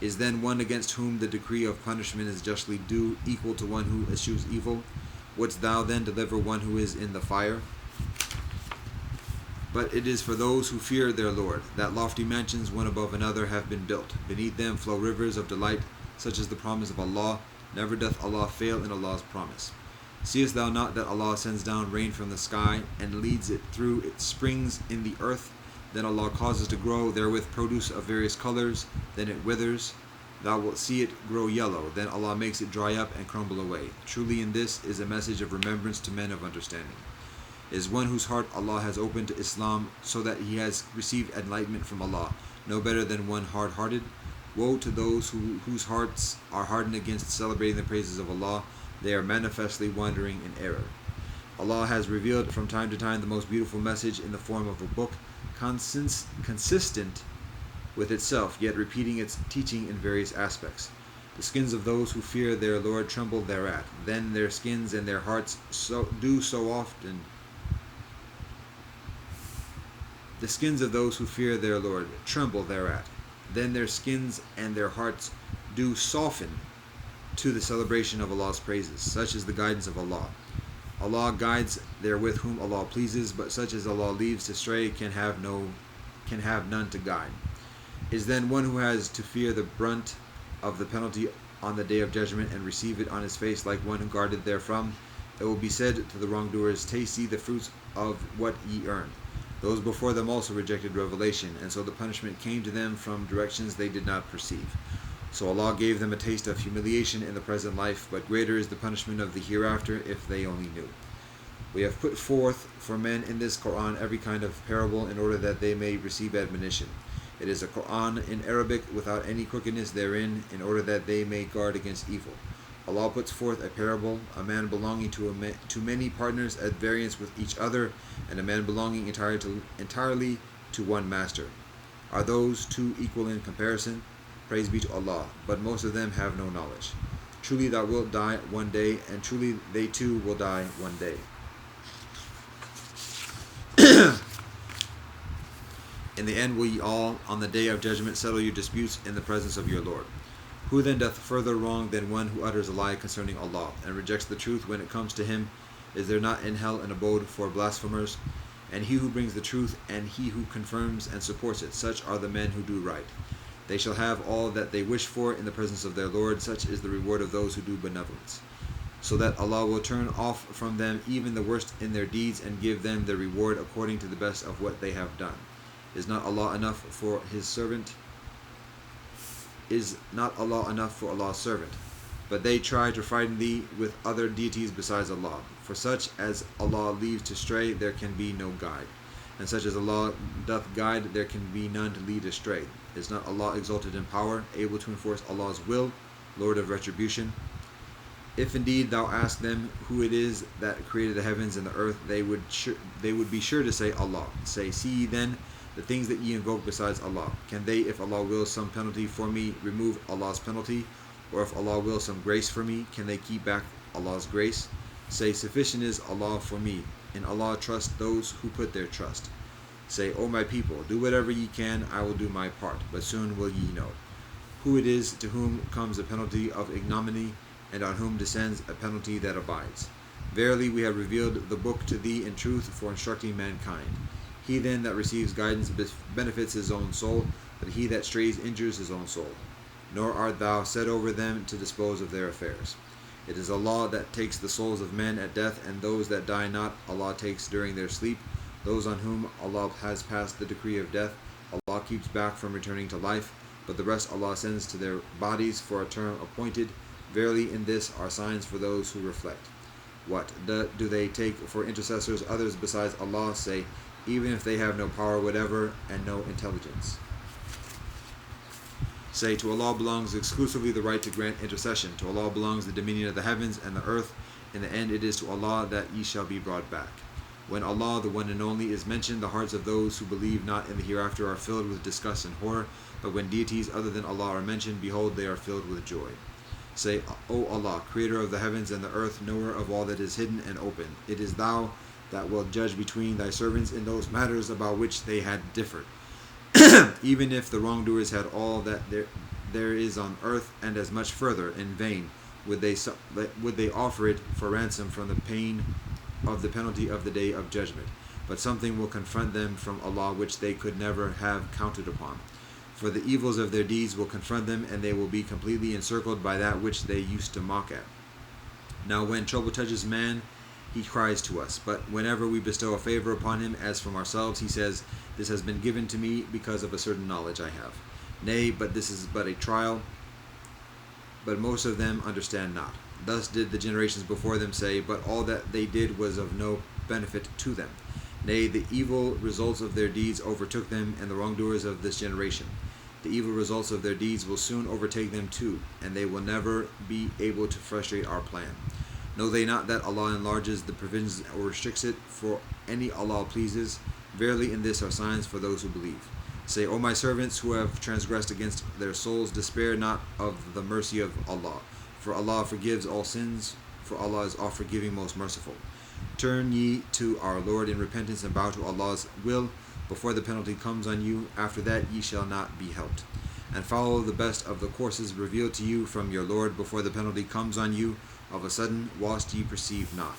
Is then one against whom the decree of punishment is justly due equal to one who eschews evil? Wouldst thou then deliver one who is in the fire? But it is for those who fear their Lord that lofty mansions one above another have been built. Beneath them flow rivers of delight, such as the promise of Allah. Never doth Allah fail in Allah's promise. Seest thou not that Allah sends down rain from the sky and leads it through its springs in the earth? Then Allah causes to grow therewith produce of various colors. Then it withers. Thou wilt see it grow yellow. Then Allah makes it dry up and crumble away. Truly in this is a message of remembrance to men of understanding. Is one whose heart Allah has opened to Islam, so that he has received enlightenment from Allah, no better than one hard-hearted? Woe to those whose hearts are hardened against celebrating the praises of Allah. They are manifestly wandering in error. Allah has revealed from time to time the most beautiful message in the form of a book, consistent with itself, yet repeating its teaching in various aspects. The skins of those who fear their Lord tremble thereat. Then their skins and their hearts do so often. The skins of those who fear their Lord tremble thereat. Then their skins and their hearts do soften to the celebration of Allah's praises. Such is the guidance of Allah. Allah guides therewith whom Allah pleases, but such as Allah leaves to stray can have none to guide. Is then one who has to fear the brunt of the penalty on the day of judgment and receive it on his face like one guarded therefrom? It will be said to the wrongdoers, taste ye the fruits of what ye earned. Those before them also rejected revelation, and so the punishment came to them from directions they did not perceive. So Allah gave them a taste of humiliation in the present life, but greater is the punishment of the hereafter if they only knew. We have put forth for men in this Quran every kind of parable in order that they may receive admonition. It is a Quran in Arabic without any crookedness therein, in order that they may guard against evil. Allah puts forth a parable, a man belonging to many partners at variance with each other, and a man belonging entirely to one master. Are those two equal in comparison? Praise be to Allah, but most of them have no knowledge. Truly thou wilt die one day, and truly they too will die one day. In the end will ye all, on the day of judgment, settle your disputes in the presence of your Lord. Who then doth further wrong than one who utters a lie concerning Allah, and rejects the truth when it comes to him? Is there not in hell an abode for blasphemers? And he who brings the truth, and he who confirms and supports it, such are the men who do right. They shall have all that they wish for in the presence of their Lord. Such is the reward of those who do benevolence. So that Allah will turn off from them even the worst in their deeds, and give them their reward according to the best of what they have done. Is not Allah enough for his servant? Is not Allah enough for Allah's servant? But they try to frighten thee with other deities besides Allah. For such as Allah leaves to stray, there can be no guide. And such as Allah doth guide, there can be none to lead astray. Is not Allah exalted in power, able to enforce Allah's will, Lord of retribution? If indeed thou ask them who it is that created the heavens and the earth, they would be sure to say Allah. Say, see ye then the things that ye invoke besides Allah. Can they, if Allah wills some penalty for me, remove Allah's penalty? Or if Allah wills some grace for me, can they keep back Allah's grace? Say, sufficient is Allah for me. In Allah trust those who put their trust. Say, O my people, do whatever ye can, I will do my part, but soon will ye know who it is to whom comes a penalty of ignominy, and on whom descends a penalty that abides. Verily we have revealed the book to thee in truth for instructing mankind. He then that receives guidance benefits his own soul, but he that strays injures his own soul. Nor art thou set over them to dispose of their affairs. It is Allah that takes the souls of men at death, and those that die not Allah takes during their sleep. Those on whom Allah has passed the decree of death, Allah keeps back from returning to life, but the rest Allah sends to their bodies for a term appointed. Verily in this are signs for those who reflect. What do they take for intercessors others besides Allah? Say, even if they have no power whatever and no intelligence. Say, to Allah belongs exclusively the right to grant intercession. To Allah belongs the dominion of the heavens and the earth. In the end it is to Allah that ye shall be brought back. When Allah, the one and only, is mentioned, the hearts of those who believe not in the hereafter are filled with disgust and horror. But when deities other than Allah are mentioned, behold, they are filled with joy. Say, O Allah, creator of the heavens and the earth, knower of all that is hidden and open, it is thou that wilt judge between thy servants in those matters about which they had differed. Even if the wrongdoers had all that there is on earth and as much further, in vain would they offer it for ransom from the pain of the penalty of the day of judgment. But something will confront them from Allah which they could never have counted upon. For the evils of their deeds will confront them, and they will be completely encircled by that which they used to mock at. Now when trouble touches man, he cries to us, but whenever we bestow a favor upon him as from ourselves, he says, this has been given to me because of a certain knowledge I have. Nay, but this is but a trial, but most of them understand not. Thus did the generations before them say, but all that they did was of no benefit to them. Nay, the evil results of their deeds overtook them, and the wrongdoers of this generation. The evil results of their deeds will soon overtake them too, and they will never be able to frustrate our plan. Know they not that Allah enlarges the provisions or restricts it for any Allah pleases? Verily in this are signs for those who believe. Say, O my servants who have transgressed against their souls, despair not of the mercy of Allah. For Allah forgives all sins, for Allah is all forgiving, most merciful. Turn ye to our Lord in repentance and bow to Allah's will before the penalty comes on you. After that ye shall not be helped. And follow the best of the courses revealed to you from your Lord before the penalty comes on you of a sudden, whilst ye perceive not.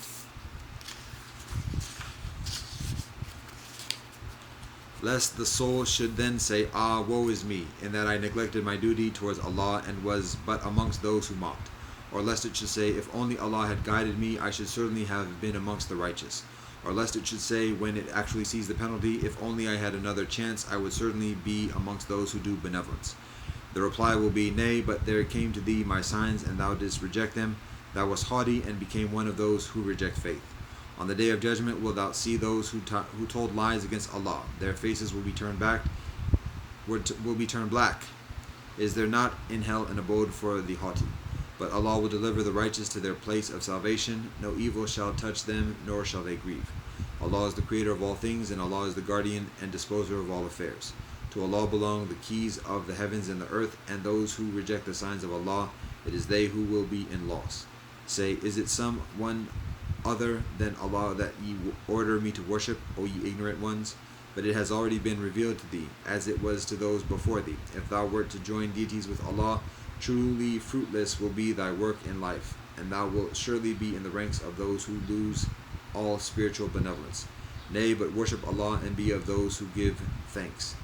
Lest the soul should then say, Ah, woe is me, in that I neglected my duty towards Allah and was but amongst those who mocked. Or lest it should say, if only Allah had guided me, I should certainly have been amongst the righteous. Or lest it should say, when it actually sees the penalty, if only I had another chance, I would certainly be amongst those who do benevolence. The reply will be, Nay, but there came to thee my signs, and thou didst reject them. Thou wast haughty, and became one of those who reject faith. On the day of judgment wilt thou see those who told lies against Allah. Their faces will be turned black. Is there not in hell an abode for the haughty? But Allah will deliver the righteous to their place of salvation. No evil shall touch them, nor shall they grieve. Allah is the creator of all things, and Allah is the guardian and disposer of all affairs. To Allah belong the keys of the heavens and the earth, and those who reject the signs of Allah, it is they who will be in loss. Say, is it some one other than Allah that ye order me to worship, O ye ignorant ones? But it has already been revealed to thee, as it was to those before thee. If thou wert to join deities with Allah, truly fruitless will be thy work in life, and thou wilt surely be in the ranks of those who lose all spiritual benevolence. Nay, but worship Allah and be of those who give thanks.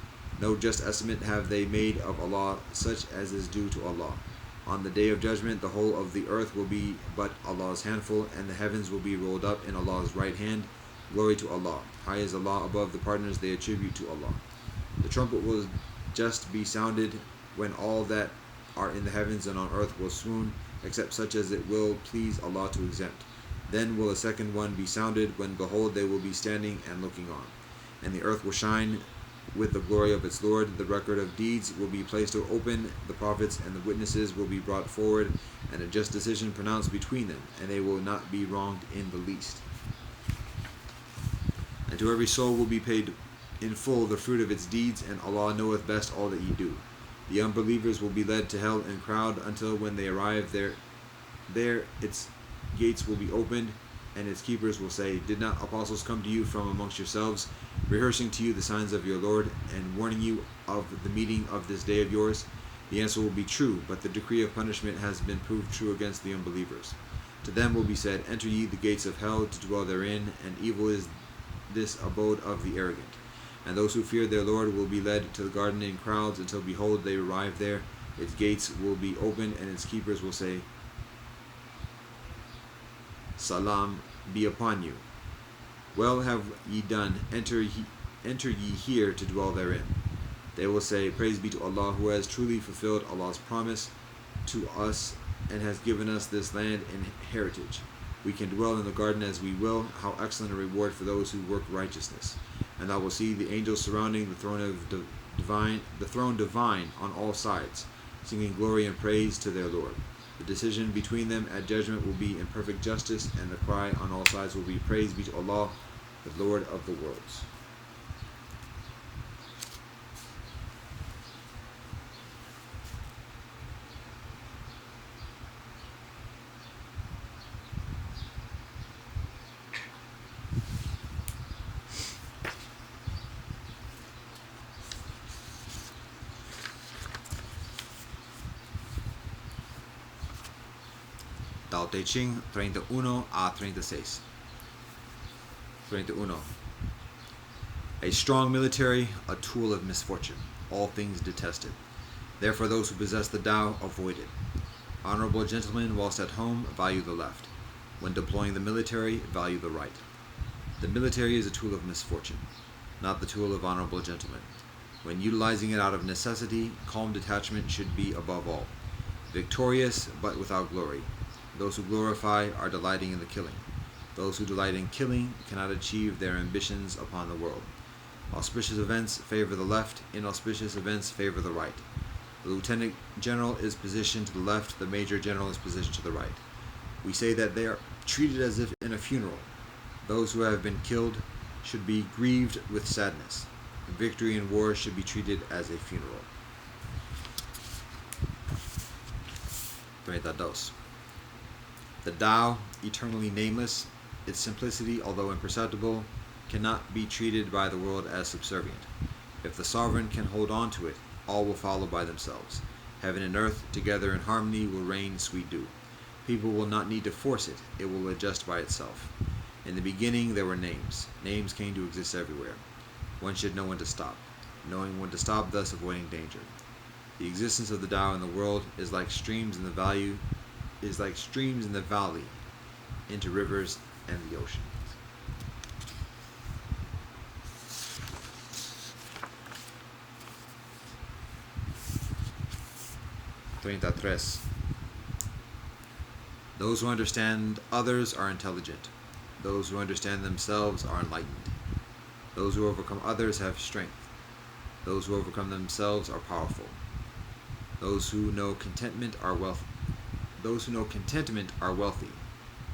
No just estimate have they made of Allah, such as is due to Allah. On the day of judgment, the whole of the earth will be but Allah's handful, and the heavens will be rolled up in Allah's right hand. Glory to Allah. High is Allah above the partners they attribute to Allah. The trumpet will just be sounded when all that are in the heavens and on earth will swoon, except such as it will please Allah to exempt. Then will a second one be sounded, when behold they will be standing and looking on. And the earth will shine with the glory of its Lord. The record of deeds will be placed open, the prophets and the witnesses will be brought forward, and a just decision pronounced between them, and they will not be wronged in the least. And to every soul will be paid in full the fruit of its deeds, and Allah knoweth best all that ye do. The unbelievers will be led to hell in crowd until when they arrive there its gates will be opened, and its keepers will say, "Did not apostles come to you from amongst yourselves, rehearsing to you the signs of your Lord, and warning you of the meeting of this day of yours?" The answer will be true, but the decree of punishment has been proved true against the unbelievers. To them will be said, "Enter ye the gates of hell to dwell therein, and evil is this abode of the arrogant." And those who fear their Lord will be led to the garden in crowds until, behold, they arrive there. Its gates will be opened, and its keepers will say, "Salam be upon you. Well have ye done. Enter ye here to dwell therein." They will say, "Praise be to Allah, who has truly fulfilled Allah's promise to us and has given us this land in heritage. We can dwell in the garden as we will. How excellent a reward for those who work righteousness." And thou will see the angels surrounding the throne divine on all sides, singing glory and praise to their Lord. The decision between them at judgment will be in perfect justice, and the cry on all sides will be, "Praise be to Allah, the Lord of the worlds." Tao Te Ching 31 a 36. 31. A strong military, a tool of misfortune, all things detested. Therefore those who possess the Tao avoid it. Honorable gentlemen, whilst at home, value the left. When deploying the military, value the right. The military is a tool of misfortune, not the tool of honorable gentlemen. When utilizing it out of necessity, calm detachment should be above all. Victorious, but without glory. Those who glorify are delighting in the killing. Those who delight in killing cannot achieve their ambitions upon the world. Auspicious events favor the left, inauspicious events favor the right. The lieutenant general is positioned to the left, the major general is positioned to the right. We say that they are treated as if in a funeral. Those who have been killed should be grieved with sadness. Victory in war should be treated as a funeral. 32. The Tao, eternally nameless, its simplicity, although imperceptible, cannot be treated by the world as subservient. If the sovereign can hold on to it, all will follow by themselves. Heaven and earth, together in harmony, will rain sweet dew. People will not need to force it, it will adjust by itself. In the beginning there were names. Names came to exist everywhere. One should know when to stop, knowing when to stop, thus avoiding danger. The existence of the Tao in the world is like streams in the valley into rivers and the ocean. 33. Those who understand others are intelligent. Those who understand themselves are enlightened. Those who overcome others have strength. Those who overcome themselves are powerful. Those who know contentment are wealthy.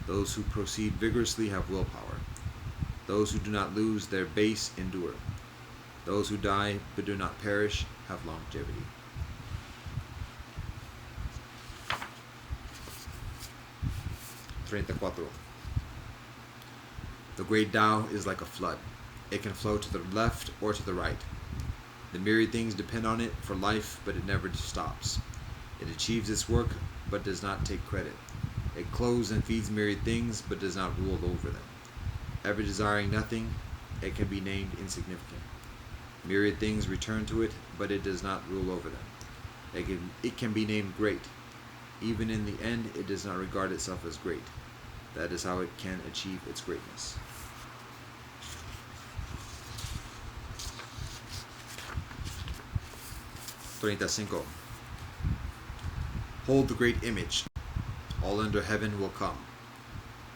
Those who proceed vigorously have willpower. Those who do not lose their base endure. Those who die but do not perish have longevity. 34. The great Tao is like a flood. It can flow to the left or to the right. The myriad things depend on it for life, but it never stops. It achieves its work, but does not take credit. It clothes and feeds myriad things, but does not rule over them. Ever desiring nothing, it can be named insignificant. Myriad things return to it, but it does not rule over them. It can be named great. Even in the end, it does not regard itself as great. That is how it can achieve its greatness. 35. Hold the great image. All under heaven will come.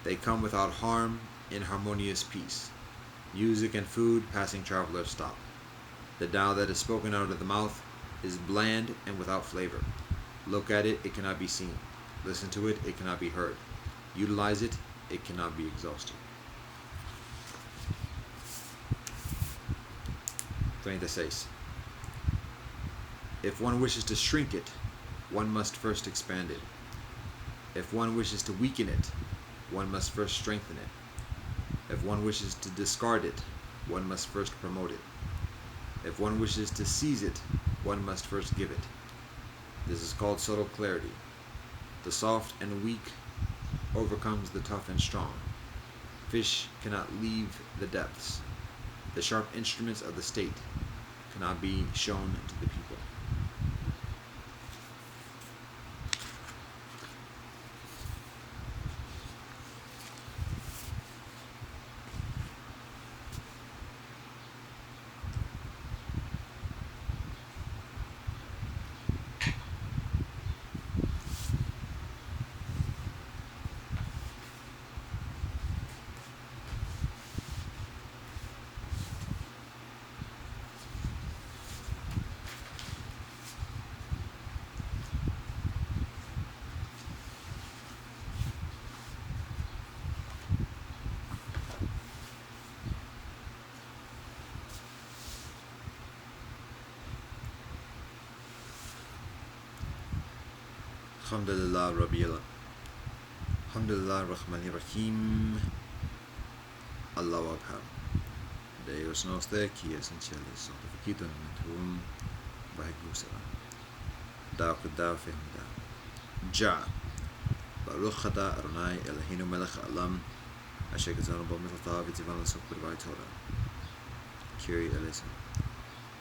They come without harm, in harmonious peace. Music and food, passing travelers stop. The Tao that is spoken out of the mouth is bland and without flavor. Look at it, it cannot be seen. Listen to it, it cannot be heard. Utilize it, it cannot be exhausted. 36. If one wishes to shrink it, one must first expand it. If one wishes to weaken it, one must first strengthen it. If one wishes to discard it, one must first promote it. If one wishes to seize it, one must first give it. This is called subtle clarity. The soft and weak overcomes the tough and strong. Fish cannot leave the depths. The sharp instruments of the state cannot be shown to the people. Alhamdulillah Rahmanir Rahim. Allahu Akbar. Deus nostre que és en cielo, santificado en tu vai gusara. Da fehmda. Ja. Baruch ata Adonai Eloheinu melech haolam asher gazalnu bo mitzvotav v'tzivanu l'sok b'dvar Torah. Kyrie eleison.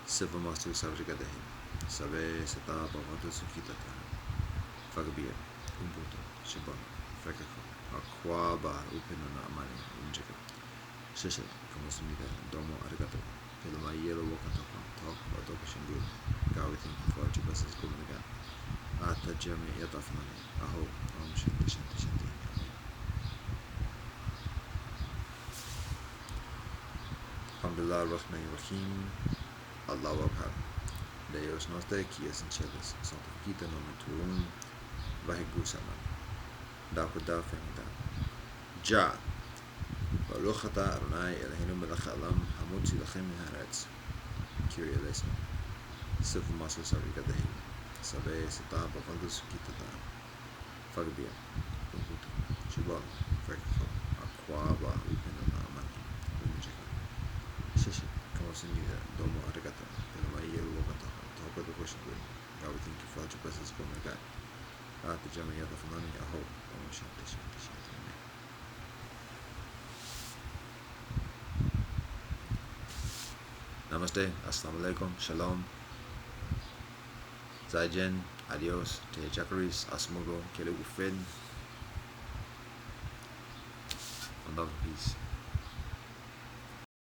Silva mastu savrigadehim. Sabe seta bavatu sukitata. Fagabia. Ubuntu. Shabbat. Frekako. Akwaba. Upinana amani. Unjika. Sheshet. Como sumida. Domo arigato. Pelama yelo wakatapa. Talk about Doka Shingu. God, we thank you for your blessings. Come again. Ata Jami Yatafmani. Aho. Om Shanti Shanti Shanti. Alhamdulillah Rahmanir Rahim. Allahu Akbar. Deus nostre que és en cielos, santificado nome tuum, vai gusama. Da fehmda. Ja. Baruch ata Adonai Eloheinu melech haolam hamotzi lachem min haaretz. Kyrie eleison. Silva masu savrigadehim. Sabe seta bavatu sukitata. Fagabia. Ubuntu. Shabbat. Frekako. Akwaba. Upinana amani. Unjika. Sheshet. Como sumida. Domo arigato. Pelama yelo wakatapa. Talk about Doka Shingu. God, we thank you for your blessings. Come again. Ata Jami Yatafmani. Aho. Om Shanti Shanti Shanti. Namaste, Assalamu alaikum, Shalom, Zaijen, Adios, Te Jakaris, Asmugo, Kele Ufin, and love and peace.